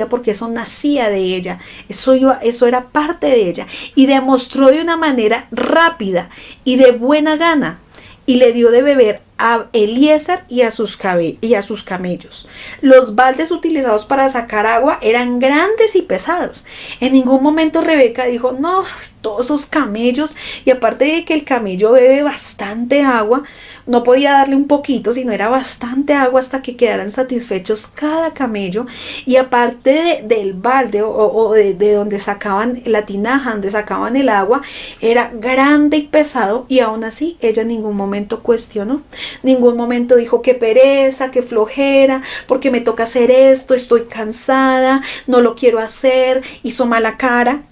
porque eso nacía de ella, eso era parte de ella y demostró de una manera rápida y de buena gana y le dio de beber a Eliezer y a sus camellos. Los baldes utilizados para sacar agua eran grandes y pesados. En ningún momento Rebeca dijo, no, todos esos camellos, y aparte de que el camello bebe bastante agua, no podía darle un poquito, sino era bastante agua hasta que quedaran satisfechos cada camello, y aparte del balde o de donde sacaban la tinaja, donde sacaban el agua, era grande y pesado, y aún así ella en ningún momento cuestionó. Ningún momento dijo que pereza, que flojera, porque me toca hacer esto, estoy cansada, no lo quiero hacer, hizo mala cara.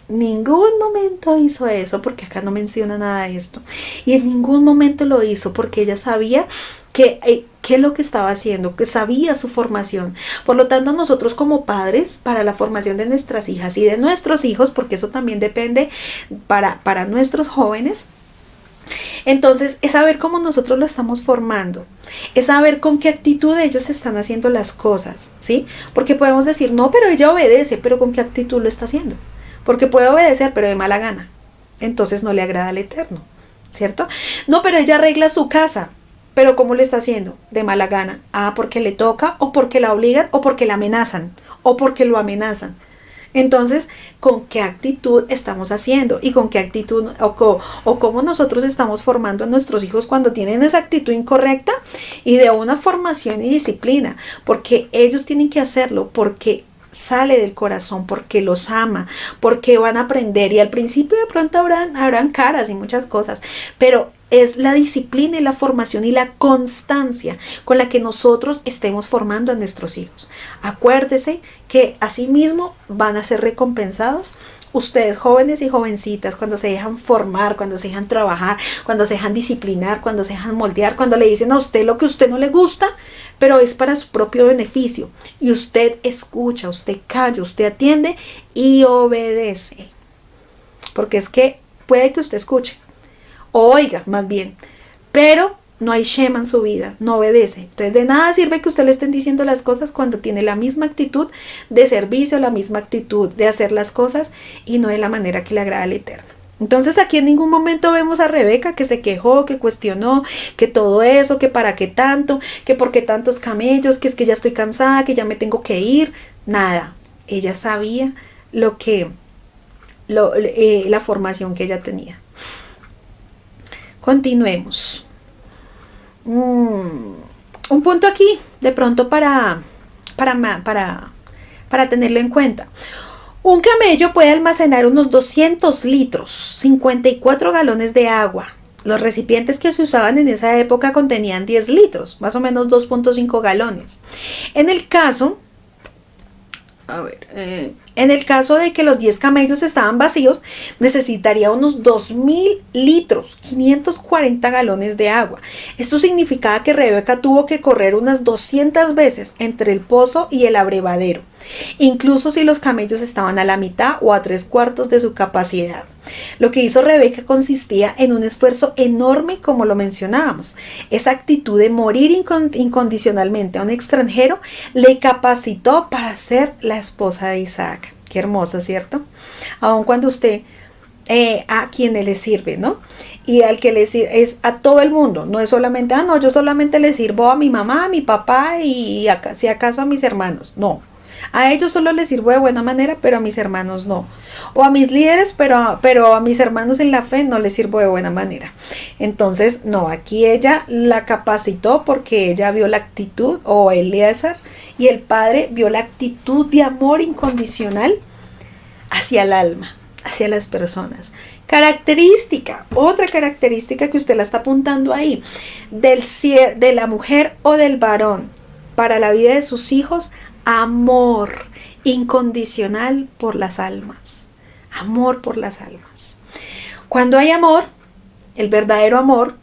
Ningún momento hizo eso, porque acá no menciona nada de esto. Y en ningún momento lo hizo porque ella sabía qué es lo que estaba haciendo, que sabía su formación. Por lo tanto, nosotros como padres, para la formación de nuestras hijas y de nuestros hijos, porque eso también depende para nuestros jóvenes, entonces es saber cómo nosotros lo estamos formando, es saber con qué actitud ellos están haciendo las cosas, ¿sí? Porque podemos decir, no, pero ella obedece, pero ¿con qué actitud lo está haciendo? Porque puede obedecer, pero de mala gana, entonces no le agrada al Eterno, ¿cierto? No, pero ella arregla su casa, pero ¿cómo lo está haciendo? De mala gana. Ah, porque le toca, o porque la obligan, o porque la amenazan, o porque lo amenazan. Entonces, ¿con qué actitud estamos haciendo? Y con qué actitud o cómo nosotros estamos formando a nuestros hijos cuando tienen esa actitud incorrecta y de una formación y disciplina, porque ellos tienen que hacerlo, porque sale del corazón, porque los ama, porque van a aprender, y al principio de pronto habrán caras y muchas cosas, pero es la disciplina y la formación y la constancia con la que nosotros estemos formando a nuestros hijos. Acuérdese que asimismo van a ser recompensados ustedes, jóvenes y jovencitas, cuando se dejan formar, cuando se dejan trabajar, cuando se dejan disciplinar, cuando se dejan moldear, cuando le dicen a usted lo que a usted no le gusta, pero es para su propio beneficio, y usted escucha, usted calla, usted atiende y obedece. porque es que puede que usted escuche, o oiga más bien, pero no hay shema en su vida, no obedece. Entonces de nada sirve que usted le estén diciendo las cosas cuando tiene la misma actitud de servicio, la misma actitud de hacer las cosas y no de la manera que le agrada al Eterno. Entonces aquí en ningún momento vemos a Rebeca que se quejó, que cuestionó, que todo eso, que para qué tanto, que por qué tantos camellos, que es que ya estoy cansada, que ya me tengo que ir. Nada, ella sabía la formación que ella tenía. Continuemos. Un punto aquí, de pronto para tenerlo en cuenta. Un camello puede almacenar unos 200 litros, 54 galones de agua. Los recipientes que se usaban en esa época contenían 10 litros, más o menos 2.5 galones. En el caso de que los 10 camellos estaban vacíos, necesitaría unos 2.000 litros, 540 galones de agua. Esto significaba que Rebeca tuvo que correr unas 200 veces entre el pozo y el abrevadero, incluso si los camellos estaban a la mitad o a 3/4 de su capacidad. Lo que hizo Rebeca consistía en un esfuerzo enorme, como lo mencionábamos. Esa actitud de morir incondicionalmente a un extranjero le capacitó para ser la esposa de Isaac. Qué hermoso, ¿cierto? Aun cuando usted a quien le sirve, ¿no? Y al que le sirve es a todo el mundo, no es solamente, no, yo solamente le sirvo a mi mamá, a mi papá y si acaso a mis hermanos. No, a ellos solo les sirvo de buena manera, pero a mis hermanos no. O a mis líderes, pero a mis hermanos en la fe no les sirvo de buena manera. Entonces, no, aquí ella la capacitó porque ella vio la actitud, o Eliezer y el padre vio la actitud de amor incondicional hacia el alma, hacia las personas. Otra característica que usted la está apuntando ahí, de la mujer o del varón para la vida de sus hijos: amor incondicional por las almas. Amor por las almas. Cuando hay amor, el verdadero amor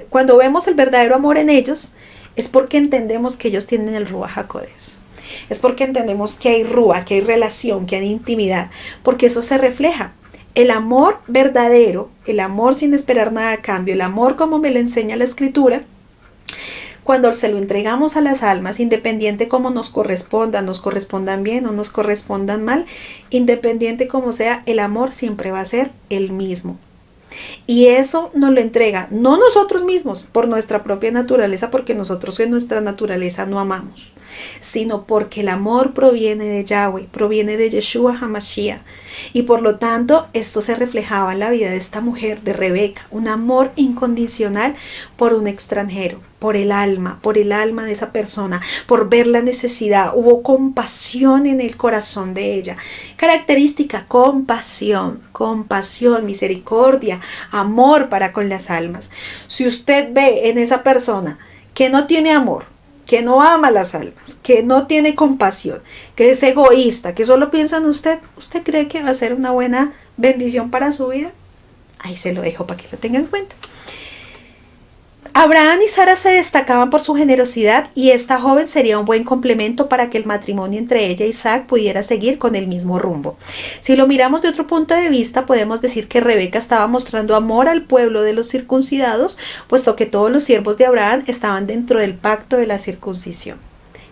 cuando vemos el verdadero amor en ellos, es porque entendemos que ellos tienen el Ruach HaKodesh. Es porque entendemos que hay Ruach, que hay relación, que hay intimidad, porque eso se refleja. El amor verdadero, el amor sin esperar nada a cambio, el amor como me lo enseña la Escritura, cuando se lo entregamos a las almas, independiente como nos correspondan bien o nos correspondan mal, independiente como sea, el amor siempre va a ser el mismo. Y eso nos lo entrega, no nosotros mismos, por nuestra propia naturaleza, porque nosotros en nuestra naturaleza no amamos, sino porque el amor proviene de Yahweh, proviene de Yeshua HaMashiach. Y por lo tanto, esto se reflejaba en la vida de esta mujer, de Rebeca, un amor incondicional por un extranjero, por el alma de esa persona, por ver la necesidad. Hubo compasión en el corazón de ella. Característica: compasión, misericordia, amor para con las almas. Si usted ve en esa persona que no tiene amor, que no ama a las almas, que no tiene compasión, que es egoísta, que solo piensa en usted, ¿usted cree que va a ser una buena bendición para su vida? Ahí se lo dejo para que lo tenga en cuenta. Abraham y Sara se destacaban por su generosidad, y esta joven sería un buen complemento para que el matrimonio entre ella y Isaac pudiera seguir con el mismo rumbo. Si lo miramos de otro punto de vista, podemos decir que Rebeca estaba mostrando amor al pueblo de los circuncidados, puesto que todos los siervos de Abraham estaban dentro del pacto de la circuncisión.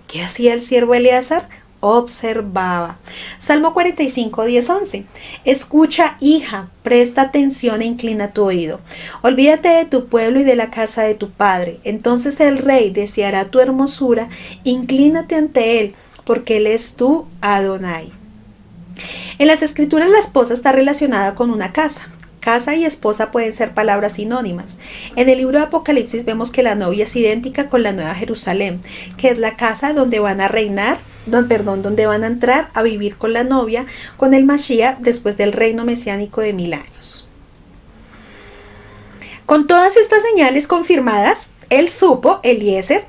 ¿Qué hacía el siervo Eleazar? Observaba. Salmo 45, 10, 11. Escucha, hija, presta atención e inclina tu oído. Olvídate de tu pueblo y de la casa de tu padre. Entonces el rey deseará tu hermosura. Inclínate ante él, porque él es tu Adonai. En las escrituras, la esposa está relacionada con una casa. Casa y esposa pueden ser palabras sinónimas. En el libro de Apocalipsis vemos que la novia es idéntica con la Nueva Jerusalén, que es la casa donde van a donde van a entrar a vivir con la novia, con el Mashiach, después del reino mesiánico de 1000 años. Con todas estas señales confirmadas, Eliezer,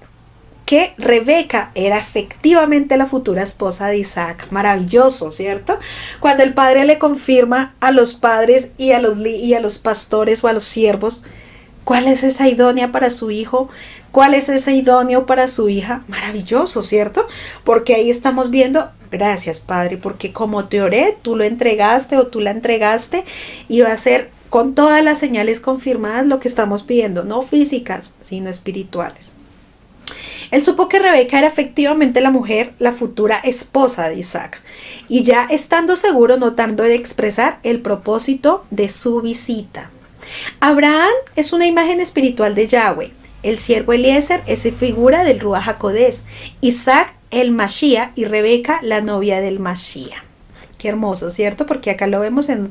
que Rebeca era efectivamente la futura esposa de Isaac. Maravilloso, ¿cierto? Cuando el padre le confirma a los padres y a los pastores o a los siervos ¿Cuál es esa idónea para su hijo? ¿Cuál es ese idóneo para su hija? Maravilloso, ¿cierto? Porque ahí estamos viendo, gracias Padre, porque como te oré, tú lo entregaste o tú la entregaste y va a ser con todas las señales confirmadas lo que estamos pidiendo, no físicas, sino espirituales. Él supo que Rebeca era efectivamente la mujer, la futura esposa de Isaac, y ya estando seguro, no tardó en expresar el propósito de su visita. Abraham es una imagen espiritual de Yahweh, el siervo Eliezer es figura del Ruach HaKodesh, Isaac el Mashiach y Rebeca la novia del Mashiach. Qué hermoso, ¿cierto? Porque acá lo vemos en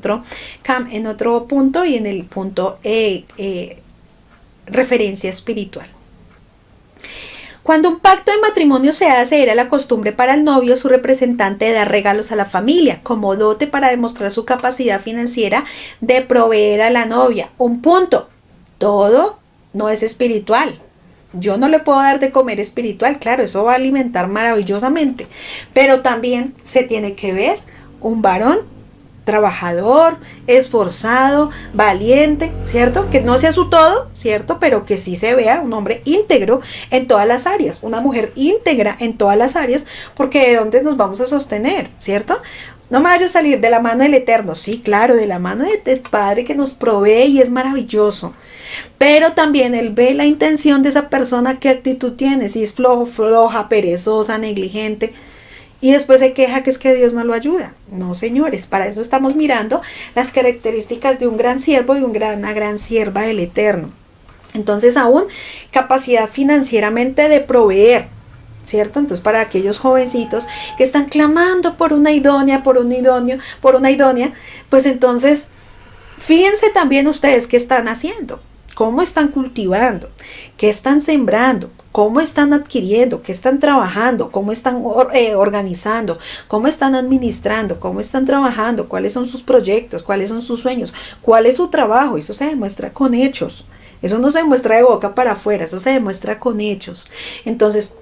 otro punto y en el punto referencia espiritual. Cuando un pacto de matrimonio se hace, era la costumbre para el novio, su representante, dar regalos a la familia, como dote para demostrar su capacidad financiera de proveer a la novia. Un punto, todo no es espiritual. Yo no le puedo dar de comer espiritual, claro, eso va a alimentar maravillosamente, pero también se tiene que ver un varón trabajador, esforzado, valiente, ¿cierto? Que no sea su todo, ¿cierto? Pero que sí se vea un hombre íntegro en todas las áreas, una mujer íntegra en todas las áreas, porque ¿de dónde nos vamos a sostener, ¿cierto? No me vaya a salir de la mano del Eterno, sí, claro, de la mano del Padre que nos provee y es maravilloso, pero también Él ve la intención de esa persona, qué actitud tiene, si es floja, perezosa, negligente, y después se queja que es que Dios no lo ayuda. No, señores, para eso estamos mirando las características de un gran siervo y una gran sierva del Eterno. Entonces, aún capacidad financieramente de proveer, ¿cierto? Entonces, para aquellos jovencitos que están clamando por una idónea, por un idóneo, por una idónea, pues entonces, fíjense también ustedes qué están haciendo, cómo están cultivando, qué están sembrando, cómo están adquiriendo, qué están trabajando, cómo están organizando, cómo están administrando, cómo están trabajando, cuáles son sus proyectos, cuáles son sus sueños, cuál es su trabajo. Eso se demuestra con hechos. Eso no se demuestra de boca para afuera, eso se demuestra con hechos. Entonces,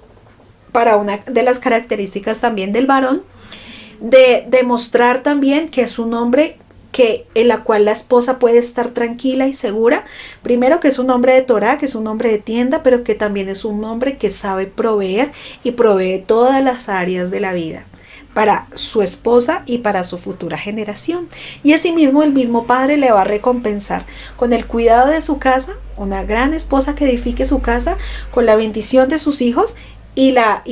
para una de las características también del varón, de demostrar también que es un hombre en la cual la esposa puede estar tranquila y segura, primero que es un hombre de Torah, que es un hombre de tienda, pero que también es un hombre que sabe proveer y provee todas las áreas de la vida para su esposa y para su futura generación. Y asimismo el mismo padre le va a recompensar con el cuidado de su casa, una gran esposa que edifique su casa, con la bendición de sus hijos y la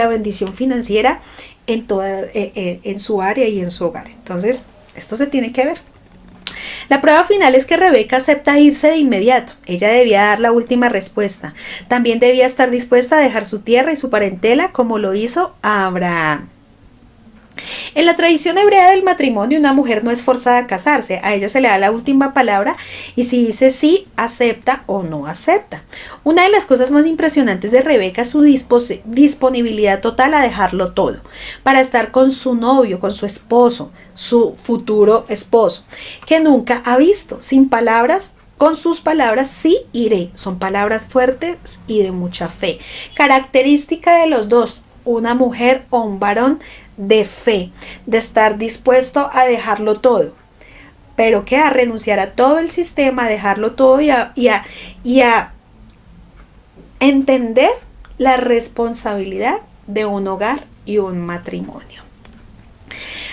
bendición financiera en su área y en su hogar. Entonces, esto se tiene que ver. La prueba final es que Rebeca acepta irse de inmediato. Ella debía dar la última respuesta. También debía estar dispuesta a dejar su tierra y su parentela como lo hizo Abraham. En la tradición hebrea del matrimonio, una mujer no es forzada a casarse, a ella se le da la última palabra y si dice sí, acepta o no acepta. Una de las cosas más impresionantes de Rebeca es su disponibilidad total a dejarlo todo, para estar con su novio, con su esposo, su futuro esposo, que nunca ha visto, sin palabras. Con sus palabras, sí iré. Son palabras fuertes y de mucha fe. Característica de los dos, una mujer o un varón de fe, de estar dispuesto a dejarlo todo, pero que a renunciar a todo el sistema, a dejarlo todo y a entender la responsabilidad de un hogar y un matrimonio.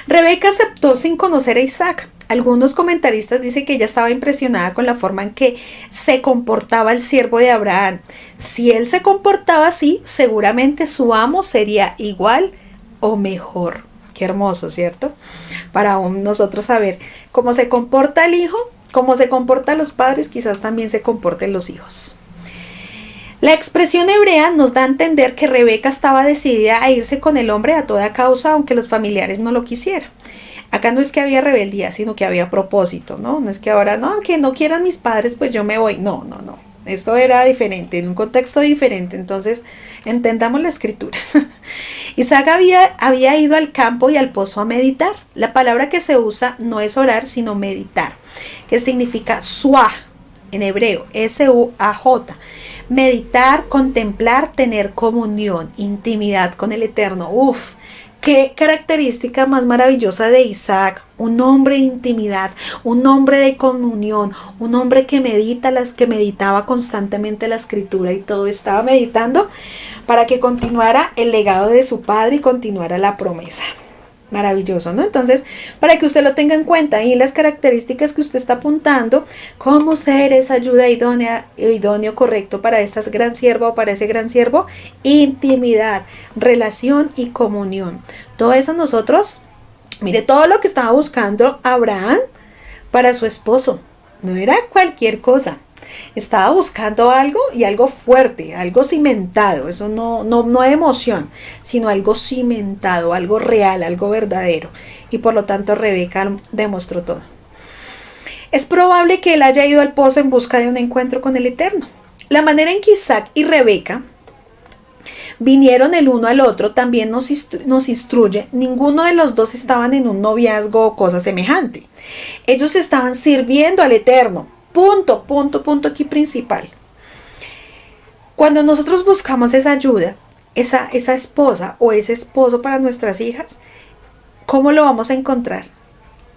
Rebeca aceptó sin conocer a Isaac. Algunos comentaristas dicen que ella estaba impresionada con la forma en que se comportaba el siervo de Abraham. Si él se comportaba así, seguramente su amo sería igual o mejor. Qué hermoso, ¿cierto? Para nosotros saber cómo se comporta el hijo, cómo se comportan los padres, quizás también se comporten los hijos. La expresión hebrea nos da a entender que Rebeca estaba decidida a irse con el hombre a toda causa, aunque los familiares no lo quisieran. Acá no es que había rebeldía, sino que había propósito, ¿no? No es que ahora, no, que no quieran mis padres, pues yo me voy. No. Esto era diferente, en un contexto diferente. Entonces, entendamos la escritura. Isaac había ido al campo y al pozo a meditar. La palabra que se usa no es orar, sino meditar, que significa suah en hebreo, S-U-A-J. Meditar, contemplar, tener comunión, intimidad con el Eterno. Qué característica más maravillosa de Isaac, un hombre de intimidad, un hombre de comunión, un hombre que meditaba constantemente la escritura y todo estaba meditando para que continuara el legado de su padre y continuara la promesa. Maravilloso, ¿no? Entonces, para que usted lo tenga en cuenta y las características que usted está apuntando, cómo ser esa ayuda idóneo correcto para esta gran sierva o para ese gran siervo, intimidad, relación y comunión. Todo eso nosotros, mire todo lo que estaba buscando Abraham para su esposo, no era cualquier cosa. Estaba buscando algo y algo fuerte, algo cimentado, eso no de emoción, sino algo cimentado, algo real, algo verdadero. Y por lo tanto Rebeca demostró todo. Es probable que él haya ido al pozo en busca de un encuentro con el Eterno. La manera en que Isaac y Rebeca vinieron el uno al otro también nos instruye. Ninguno de los dos estaban en un noviazgo o cosa semejante. Ellos estaban sirviendo al Eterno. Punto aquí principal. Cuando nosotros buscamos esa ayuda, esa esposa o ese esposo para nuestras hijas, ¿cómo lo vamos a encontrar?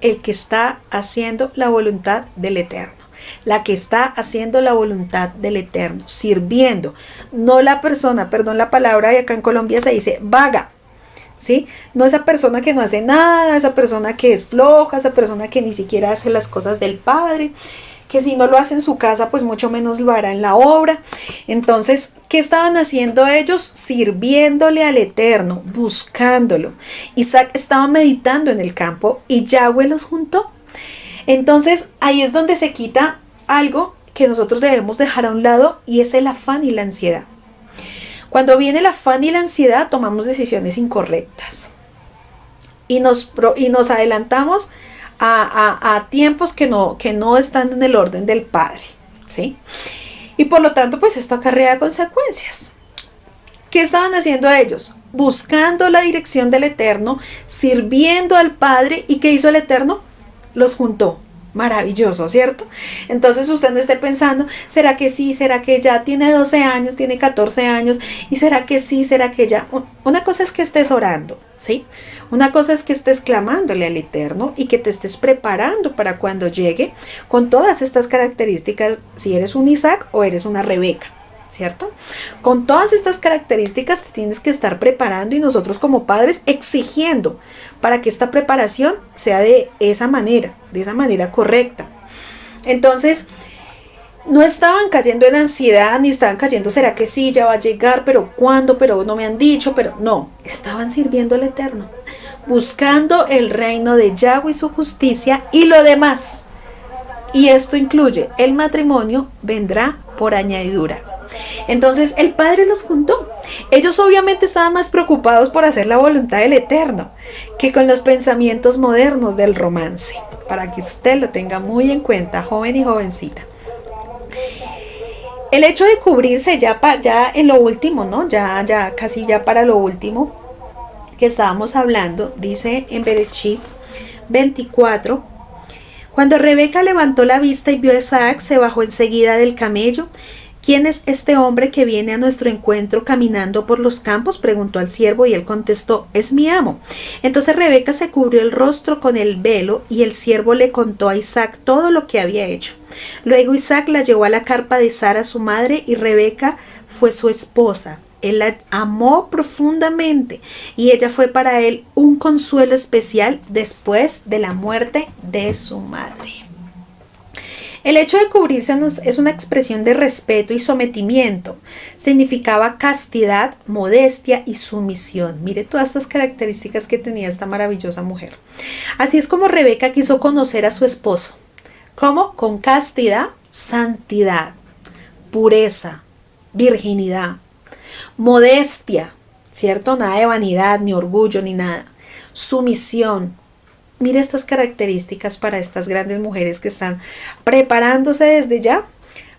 El que está haciendo la voluntad del Eterno. La que está haciendo la voluntad del Eterno, sirviendo. No la persona, perdón la palabra, y acá en Colombia se dice vaga. ¿Sí? No esa persona que no hace nada, esa persona que es floja, esa persona que ni siquiera hace las cosas del Padre, que si no lo hace en su casa, pues mucho menos lo hará en la obra. Entonces, ¿qué estaban haciendo ellos? Sirviéndole al Eterno, buscándolo. Isaac estaba meditando en el campo y Yahweh los juntó. Entonces, ahí es donde se quita algo que nosotros debemos dejar a un lado y es el afán y la ansiedad. Cuando viene el afán y la ansiedad, tomamos decisiones incorrectas y nos adelantamos a tiempos que no están en el orden del Padre, ¿sí? Y por lo tanto, pues esto acarrea consecuencias. ¿Qué estaban haciendo ellos? Buscando la dirección del Eterno, sirviendo al Padre. ¿Y qué hizo el Eterno? Los juntó. Maravilloso, ¿cierto? Entonces usted no esté pensando, ¿será que sí? ¿Será que ya tiene 12 años? ¿Tiene 14 años? ¿Y será que sí? ¿Será que ya? Una cosa es que estés orando, ¿sí? Una cosa es que estés clamándole al Eterno y que te estés preparando para cuando llegue con todas estas características, si eres un Isaac o eres una Rebeca, ¿cierto? Con todas estas características te tienes que estar preparando y nosotros como padres exigiendo para que esta preparación sea de esa manera correcta. Entonces, no estaban cayendo en ansiedad ni estaban cayendo, ¿será que sí? Ya va a llegar, pero ¿cuándo? Pero no me han dicho, pero no, estaban sirviendo al Eterno, buscando el reino de Yahweh y su justicia y lo demás. Y esto incluye el matrimonio, vendrá por añadidura. Entonces el Padre los juntó. Ellos obviamente estaban más preocupados por hacer la voluntad del Eterno que con los pensamientos modernos del romance, para que usted lo tenga muy en cuenta, joven y jovencita. El hecho de cubrirse ya en lo último, ¿no? Casi para lo último que estábamos hablando, dice en Bereshit 24: cuando Rebeca levantó la vista y vio a Isaac, se bajó enseguida del camello. ¿Quién es este hombre que viene a nuestro encuentro caminando por los campos?, preguntó al siervo, y él contestó: es mi amo. Entonces Rebeca se cubrió el rostro con el velo y el siervo le contó a Isaac todo lo que había hecho. Luego Isaac la llevó a la carpa de Sara, su madre, y Rebeca fue su esposa. Él la amó profundamente y ella fue para él un consuelo especial después de la muerte de su madre. El hecho de cubrirse es una expresión de respeto y sometimiento. Significaba castidad, modestia y sumisión. Mire todas estas características que tenía esta maravillosa mujer. Así es como Rebeca quiso conocer a su esposo. ¿Cómo? Con castidad, santidad, pureza, virginidad, modestia, ¿cierto? Nada de vanidad, ni orgullo, ni nada. Sumisión. Mira estas características para estas grandes mujeres que están preparándose desde ya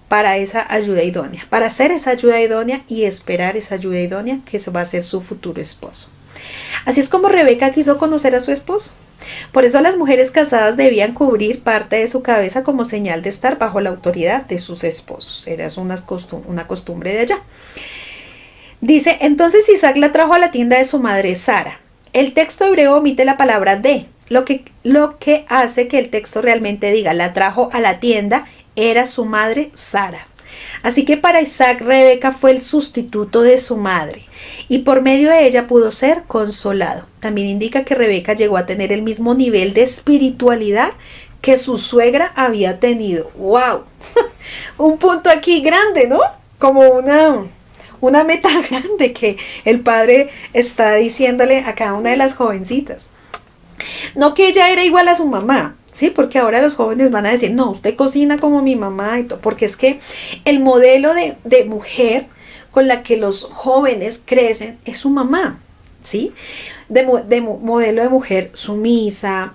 para esa ayuda idónea, para hacer esa ayuda idónea y esperar esa ayuda idónea que va a ser su futuro esposo. Así es como Rebeca quiso conocer a su esposo. Por eso las mujeres casadas debían cubrir parte de su cabeza como señal de estar bajo la autoridad de sus esposos. Era una costumbre de allá. Dice: entonces Isaac la trajo a la tienda de su madre Sara. El texto hebreo omite la palabra de, lo que hace que el texto realmente diga, la trajo a la tienda, era su madre Sara. Así que para Isaac, Rebeca fue el sustituto de su madre y por medio de ella pudo ser consolado. También indica que Rebeca llegó a tener el mismo nivel de espiritualidad que su suegra había tenido. ¡Wow! Un punto aquí grande, ¿no? Como una meta grande que el padre está diciéndole a cada una de las jovencitas. No que ella era igual a su mamá, ¿sí? Porque ahora los jóvenes van a decir, no, usted cocina como mi mamá y todo, porque es que el modelo de mujer con la que los jóvenes crecen es su mamá, ¿sí? Modelo de mujer sumisa,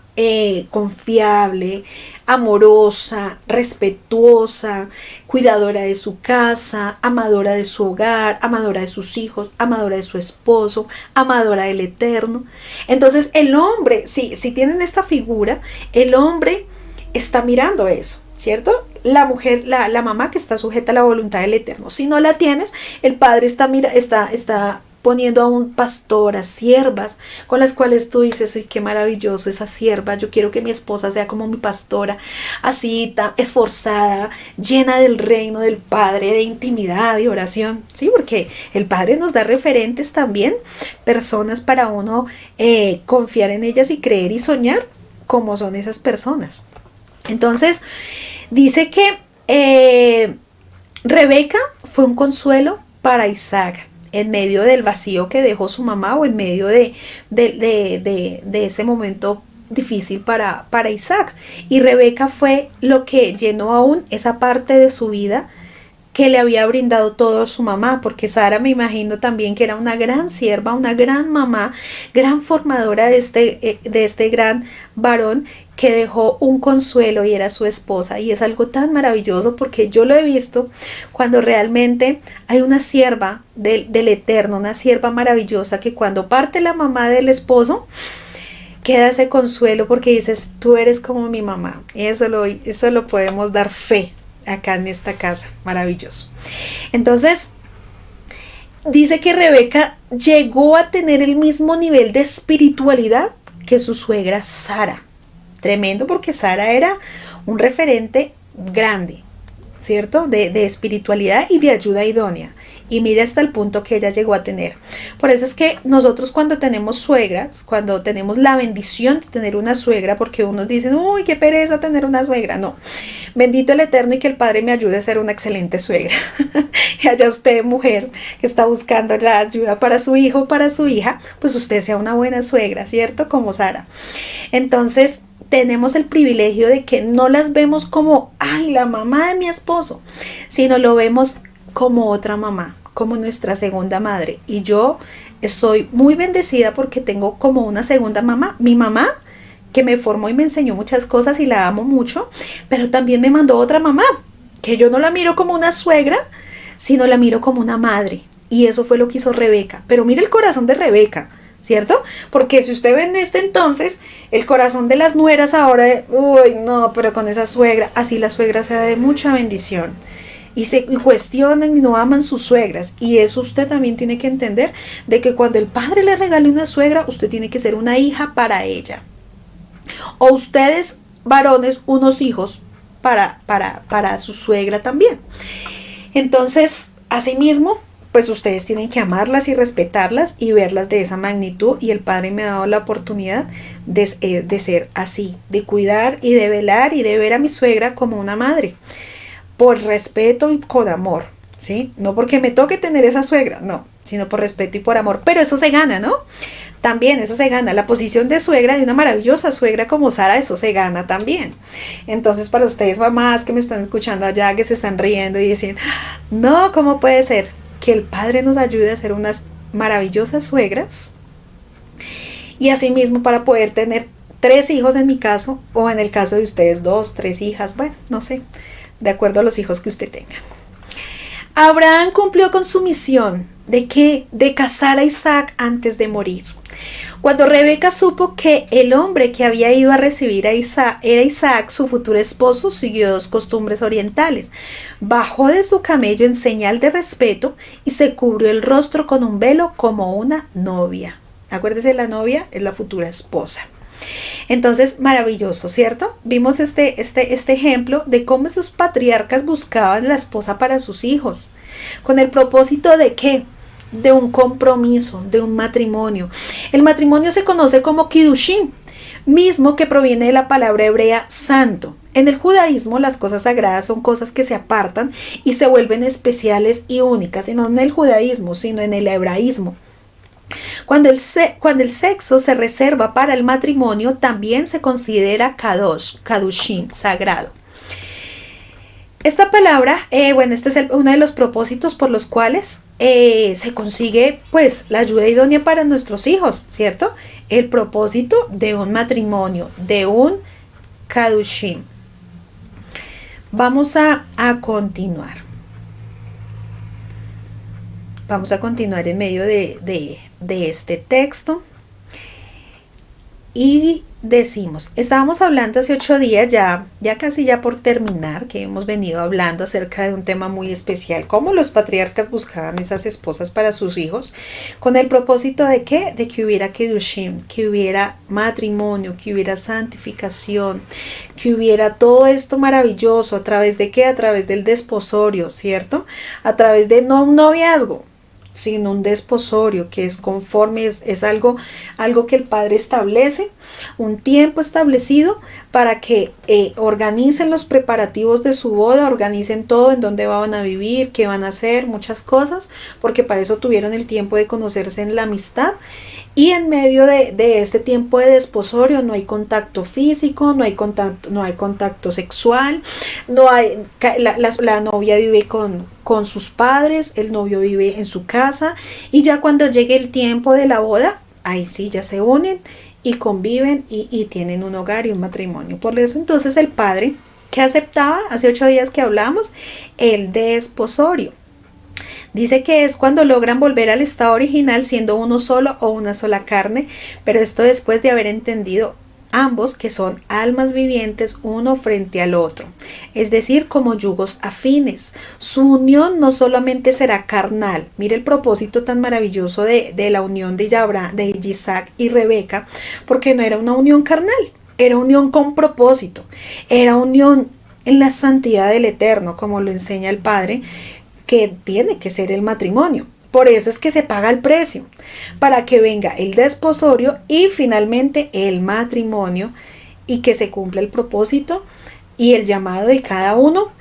confiable, amorosa, respetuosa, cuidadora de su casa, amadora de su hogar, amadora de sus hijos, amadora de su esposo, amadora del Eterno. Entonces el hombre, si tienen esta figura, el hombre está mirando eso, ¿cierto? La mujer, la mamá que está sujeta a la voluntad del Eterno. Si no la tienes, el padre está poniendo a un pastor, a siervas, con las cuales tú dices, ¡ay, qué maravilloso esa sierva! Yo quiero que mi esposa sea como mi pastora, así, tan esforzada, llena del reino del Padre, de intimidad y oración, ¿sí? Porque el Padre nos da referentes también, personas para uno confiar en ellas y creer y soñar como son esas personas. Entonces, dice que Rebeca fue un consuelo para Isaac, en medio del vacío que dejó su mamá o en medio de ese momento difícil para Isaac. Y Rebeca fue lo que llenó aún esa parte de su vida que le había brindado todo su mamá, porque Sara me imagino también que era una gran sierva, una gran mamá, gran formadora de este gran varón que dejó un consuelo y era su esposa, y es algo tan maravilloso porque yo lo he visto cuando realmente hay una sierva del Eterno, una sierva maravillosa que cuando parte la mamá del esposo queda ese consuelo porque dices, tú eres como mi mamá, y eso lo podemos dar fe acá en esta casa, maravilloso. Entonces dice que Rebeca llegó a tener el mismo nivel de espiritualidad que su suegra Sara. Tremendo, porque Sara era un referente grande, ¿cierto? De espiritualidad y de ayuda idónea. Y mira hasta el punto que ella llegó a tener. Por eso es que nosotros cuando tenemos suegras, cuando tenemos la bendición de tener una suegra, porque unos dicen, uy, qué pereza tener una suegra. No, bendito el Eterno y que el Padre me ayude a ser una excelente suegra. Y allá usted, mujer, que está buscando la ayuda para su hijo, para su hija, pues usted sea una buena suegra, ¿cierto? Como Sara. Entonces, tenemos el privilegio de que no las vemos como, ay, la mamá de mi esposo, sino lo vemos como otra mamá, como nuestra segunda madre. Y yo estoy muy bendecida porque tengo como una segunda mamá, mi mamá, que me formó y me enseñó muchas cosas y la amo mucho, pero también me mandó otra mamá, que yo no la miro como una suegra, sino la miro como una madre. Y eso fue lo que hizo Rebeca. Pero mire el corazón de Rebeca, ¿cierto? Porque si usted ve en este entonces, el corazón de las nueras ahora, uy, no, pero con esa suegra, así la suegra sea de mucha bendición. Y cuestionan y no aman sus suegras. Y eso usted también tiene que entender, de que cuando el padre le regale una suegra, usted tiene que ser una hija para ella. O ustedes, varones, unos hijos para su suegra también. Entonces, asimismo, pues ustedes tienen que amarlas y respetarlas y verlas de esa magnitud, y el Padre me ha dado la oportunidad de ser así, de cuidar y de velar y de ver a mi suegra como una madre, por respeto y con amor, ¿sí? No porque me toque tener esa suegra, no, sino por respeto y por amor, pero eso se gana, ¿no? También eso se gana, la posición de suegra, de una maravillosa suegra como Sara, eso se gana también. Entonces, para ustedes mamás que me están escuchando allá, que se están riendo y dicen, no, ¿cómo puede ser que el Padre nos ayude a ser unas maravillosas suegras? Y asimismo para poder tener 3 hijos en mi caso, o en el caso de ustedes 2, 3 hijas, bueno, no sé, de acuerdo a los hijos que usted tenga. Abraham cumplió con su misión de que de casar a Isaac antes de morir. Cuando Rebeca supo que el hombre que había ido a recibir a Isaac era Isaac, su futuro esposo, siguió 2 costumbres orientales. Bajó de su camello en señal de respeto y se cubrió el rostro con un velo como una novia. Acuérdese, la novia es la futura esposa. Entonces, maravilloso, ¿cierto? Vimos este ejemplo de cómo esos patriarcas buscaban la esposa para sus hijos. ¿Con el propósito de qué? De un compromiso, de un matrimonio. El matrimonio se conoce como Kiddushin, mismo que proviene de la palabra hebrea santo. En el judaísmo las cosas sagradas son cosas que se apartan y se vuelven especiales y únicas, y no en el judaísmo, sino en el hebraísmo. Cuando el sexo se reserva para el matrimonio, también se considera kadosh, kadushin, sagrado. Esta palabra, este es uno de los propósitos por los cuales se consigue pues la ayuda idónea para nuestros hijos, ¿cierto? El propósito de un matrimonio, de un kadushin. Vamos a continuar. Vamos a continuar en medio de este texto. Y decimos, estábamos hablando hace 8 días, ya casi por terminar, que hemos venido hablando acerca de un tema muy especial, cómo los patriarcas buscaban esas esposas para sus hijos, con el propósito de ¿qué? De que hubiera Kiddushim, que hubiera matrimonio, que hubiera santificación, que hubiera todo esto maravilloso, ¿a través de qué? A través del desposorio, ¿cierto? A través de no un noviazgo, sino un desposorio, que es conforme, es algo que el padre establece, un tiempo establecido para que organicen los preparativos de su boda, organicen todo, en dónde van a vivir, qué van a hacer, muchas cosas, porque para eso tuvieron el tiempo de conocerse en la amistad. Y en medio de este tiempo de desposorio no hay contacto físico, no hay contacto sexual, la novia vive con sus padres, el novio vive en su casa, y ya cuando llegue el tiempo de la boda, ahí sí ya se unen y conviven y tienen un hogar y un matrimonio. Por eso entonces el padre, que aceptaba, hace 8 días que hablamos, el desposorio. Dice que es cuando logran volver al estado original siendo uno solo o una sola carne, pero esto después de haber entendido ambos que son almas vivientes uno frente al otro, es decir, como yugos afines. Su unión no solamente será carnal, mire el propósito tan maravilloso de la unión de Isaac y Rebeca, porque no era una unión carnal, era unión con propósito, era unión en la santidad del Eterno, como lo enseña el Padre, que tiene que ser el matrimonio. Por eso es que se paga el precio, para que venga el desposorio y finalmente el matrimonio, y que se cumpla el propósito y el llamado de cada uno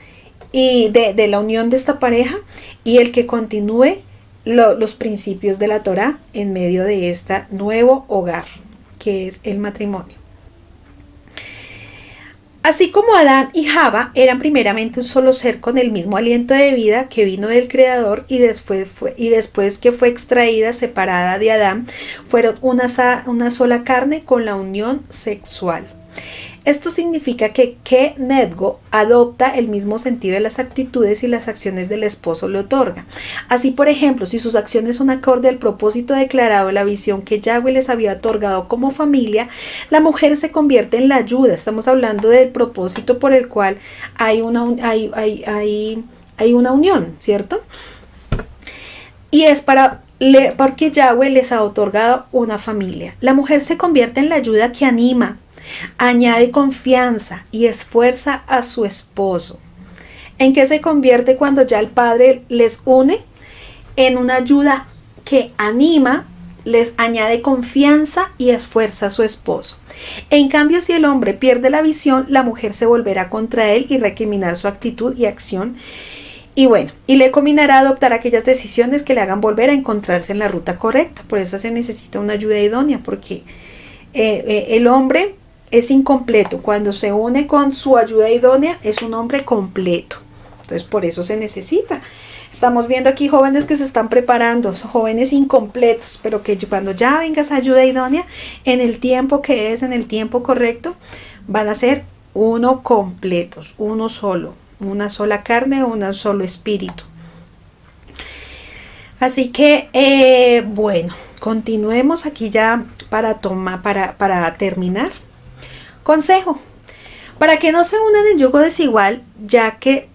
y de la unión de esta pareja, y el que continúe los principios de la Torá en medio de este nuevo hogar que es el matrimonio. Así como Adán y Java eran primeramente un solo ser con el mismo aliento de vida que vino del Creador, y después que fue extraída, separada de Adán, fueron una sola carne con la unión sexual. Esto significa que Nedgo adopta el mismo sentido de las actitudes y las acciones del esposo le otorga. Así, por ejemplo, si sus acciones son acorde al propósito declarado, la visión que Yahweh les había otorgado como familia, la mujer se convierte en la ayuda. Estamos hablando del propósito por el cual hay una unión, ¿cierto? Y es porque Yahweh les ha otorgado una familia. La mujer se convierte en la ayuda que anima, añade confianza y esfuerza a su esposo. ¿En qué se convierte cuando ya el padre les une? En una ayuda que anima, les añade confianza y esfuerza a su esposo. En cambio, si el hombre pierde la visión, la mujer se volverá contra él y recriminar su actitud y acción. Y le combinará a adoptar aquellas decisiones que le hagan volver a encontrarse en la ruta correcta. Por eso se necesita una ayuda idónea, porque el hombre es incompleto. Cuando se une con su ayuda idónea, es un hombre completo. Entonces, por eso se necesita. Estamos viendo aquí jóvenes que se están preparando, jóvenes incompletos, pero que cuando ya venga esa ayuda idónea, en el tiempo que es, en el tiempo correcto, van a ser uno completos, uno solo, una sola carne, un solo espíritu. Así que, continuemos aquí ya para terminar. Consejo: para que no se unan en yugo desigual, ya que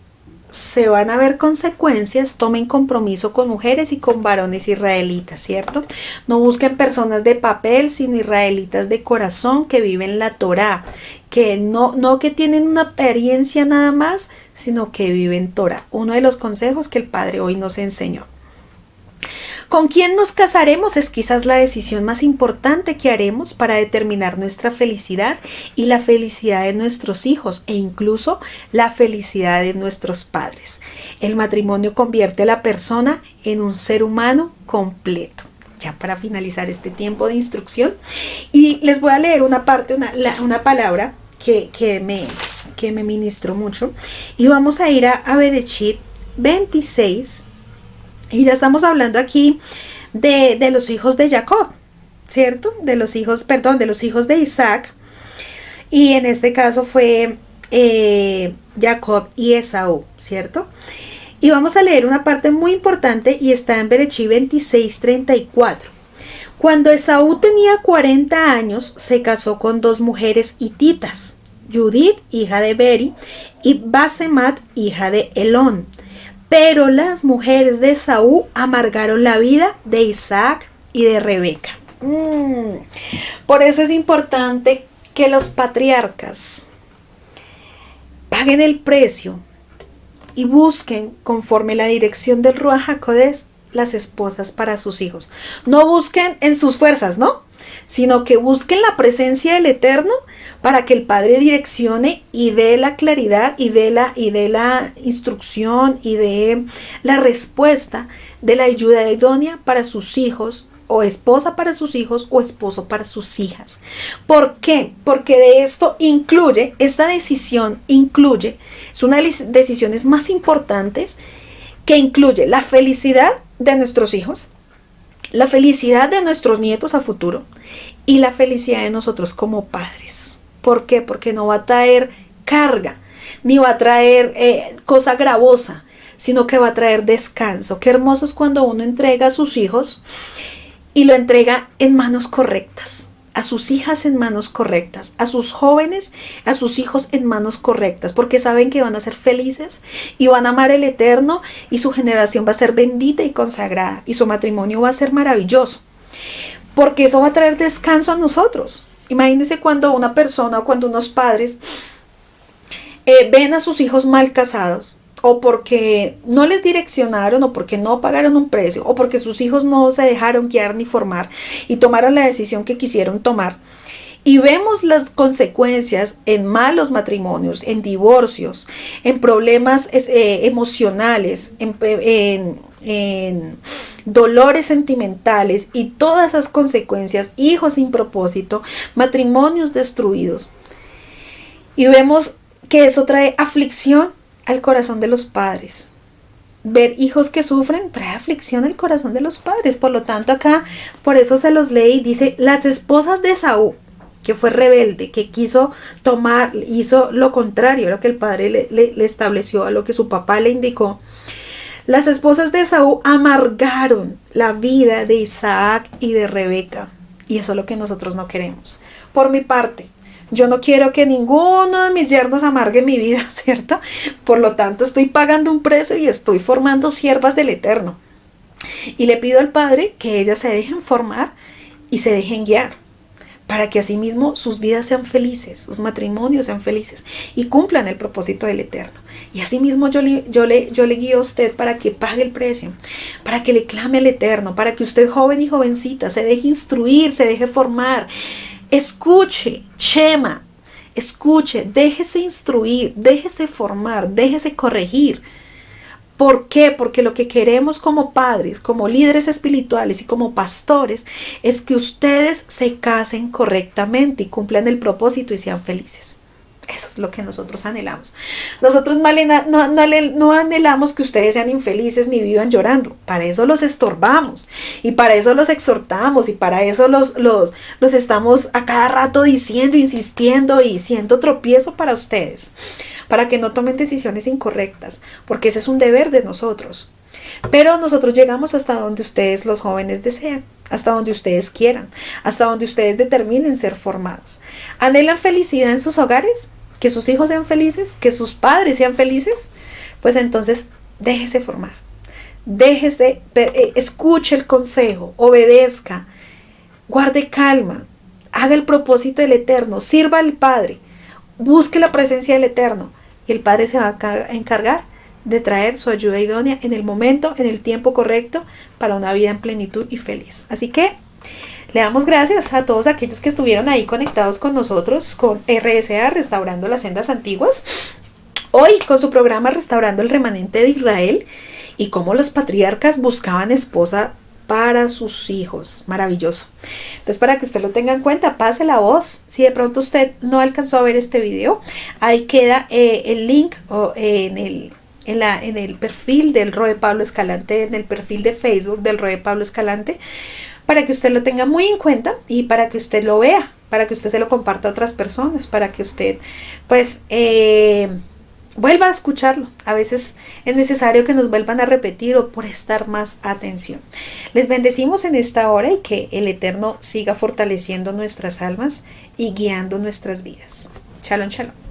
se van a ver consecuencias, tomen compromiso con mujeres y con varones israelitas, ¿cierto? No busquen personas de papel, sino israelitas de corazón que viven la Torá, que no que tienen una apariencia nada más, sino que viven Torá. Uno de los consejos que el Padre hoy nos enseñó. ¿Con quién nos casaremos? Es quizás la decisión más importante que haremos para determinar nuestra felicidad y la felicidad de nuestros hijos e incluso la felicidad de nuestros padres. El matrimonio convierte a la persona en un ser humano completo. Ya para finalizar este tiempo de instrucción, y les voy a leer una parte, una palabra que me ministró mucho, y vamos a ir a Bereshit 26. Y ya estamos hablando aquí de los hijos de Jacob, ¿cierto? De los hijos de Isaac. Y en este caso fue Jacob y Esaú, ¿cierto? Y vamos a leer una parte muy importante y está en Bereshit 26:34. Cuando Esaú tenía 40 años, se casó con 2 mujeres hititas, Judith, hija de Beri, y Basemat, hija de Elón. Pero las mujeres de Esaú amargaron la vida de Isaac y de Rebeca. Por eso es importante que los patriarcas paguen el precio y busquen, conforme la dirección del Ruach HaKodesh, las esposas para sus hijos. No busquen en sus fuerzas, ¿no? Sino que busquen la presencia del Eterno para que el Padre direccione y dé la claridad y dé la instrucción y dé la respuesta de la ayuda idónea para sus hijos, o esposa para sus hijos o esposo para sus hijas. ¿Por qué? Porque de esto esta decisión es una de las decisiones más importantes, que incluye la felicidad de nuestros hijos, la felicidad de nuestros nietos a futuro y la felicidad de nosotros como padres. ¿Por qué? Porque no va a traer carga, ni va a traer cosa gravosa, sino que va a traer descanso. Qué hermoso es cuando uno entrega a sus hijos y lo entrega en manos correctas, a sus hijas en manos correctas, a sus jóvenes, a sus hijos en manos correctas, porque saben que van a ser felices y van a amar el Eterno y su generación va a ser bendita y consagrada y su matrimonio va a ser maravilloso, porque eso va a traer descanso a nosotros. Imagínense cuando una persona o cuando unos padres ven a sus hijos mal casados, o porque no les direccionaron, o porque no pagaron un precio, o porque sus hijos no se dejaron guiar ni formar y tomaron la decisión que quisieron tomar. Y vemos las consecuencias en malos matrimonios, en divorcios, en problemas emocionales, en dolores sentimentales y todas esas consecuencias, hijos sin propósito, matrimonios destruidos. Y vemos que eso trae aflicción al corazón de los padres. Ver hijos que sufren trae aflicción al corazón de los padres. Por lo tanto, acá, por eso se los leí, dice: las esposas de Esaú, que fue rebelde, que quiso hizo lo contrario a lo que el padre le estableció, a lo que su papá le indicó. Las esposas de Esaú amargaron la vida de Isaac y de Rebeca. Y eso es lo que nosotros no queremos. Por mi parte, yo no quiero que ninguno de mis yernos amargue mi vida, ¿cierto? Por lo tanto, estoy pagando un precio y estoy formando siervas del Eterno. Y le pido al Padre que ellas se dejen formar y se dejen guiar, para que asimismo sus vidas sean felices, sus matrimonios sean felices y cumplan el propósito del Eterno. Y asimismo yo le guío a usted para que pague el precio, para que le clame al Eterno, para que usted, joven y jovencita, se deje instruir, se deje formar. Escuche, Shema, escuche, déjese instruir, déjese formar, déjese corregir. ¿Por qué? Porque lo que queremos como padres, como líderes espirituales y como pastores es que ustedes se casen correctamente y cumplan el propósito y sean felices. Eso es lo que nosotros anhelamos. Nosotros no anhelamos que ustedes sean infelices ni vivan llorando. Para eso los estorbamos y para eso los exhortamos y para eso los estamos a cada rato diciendo, insistiendo y siendo tropiezo para ustedes, para que no tomen decisiones incorrectas, porque ese es un deber de nosotros. Pero nosotros llegamos hasta donde ustedes, los jóvenes, desean, hasta donde ustedes quieran, hasta donde ustedes determinen ser formados. ¿Anhelan felicidad en sus hogares? que sus hijos sean felices, que sus padres sean felices, pues entonces déjese formar, déjese, escuche el consejo, obedezca, guarde calma, haga el propósito del Eterno, sirva al Padre, busque la presencia del Eterno y el Padre se va a encargar de traer su ayuda idónea en el momento, en el tiempo correcto para una vida en plenitud y feliz. Así que le damos gracias a todos aquellos que estuvieron ahí conectados con nosotros, con RSA, Restaurando las Sendas Antiguas. Hoy con su programa Restaurando el Remanente de Israel y cómo los patriarcas buscaban esposa para sus hijos. Maravilloso. Entonces, para que usted lo tenga en cuenta, pase la voz. Si de pronto usted no alcanzó a ver este video, ahí queda el link en el perfil del Roe Pablo Escalante, en el perfil de Facebook del Roe Pablo Escalante, para que usted lo tenga muy en cuenta y para que usted lo vea, para que usted se lo comparta a otras personas, para que usted pues vuelva a escucharlo. A veces es necesario que nos vuelvan a repetir o prestar más atención. Les bendecimos en esta hora y que el Eterno siga fortaleciendo nuestras almas y guiando nuestras vidas. Shalom, shalom.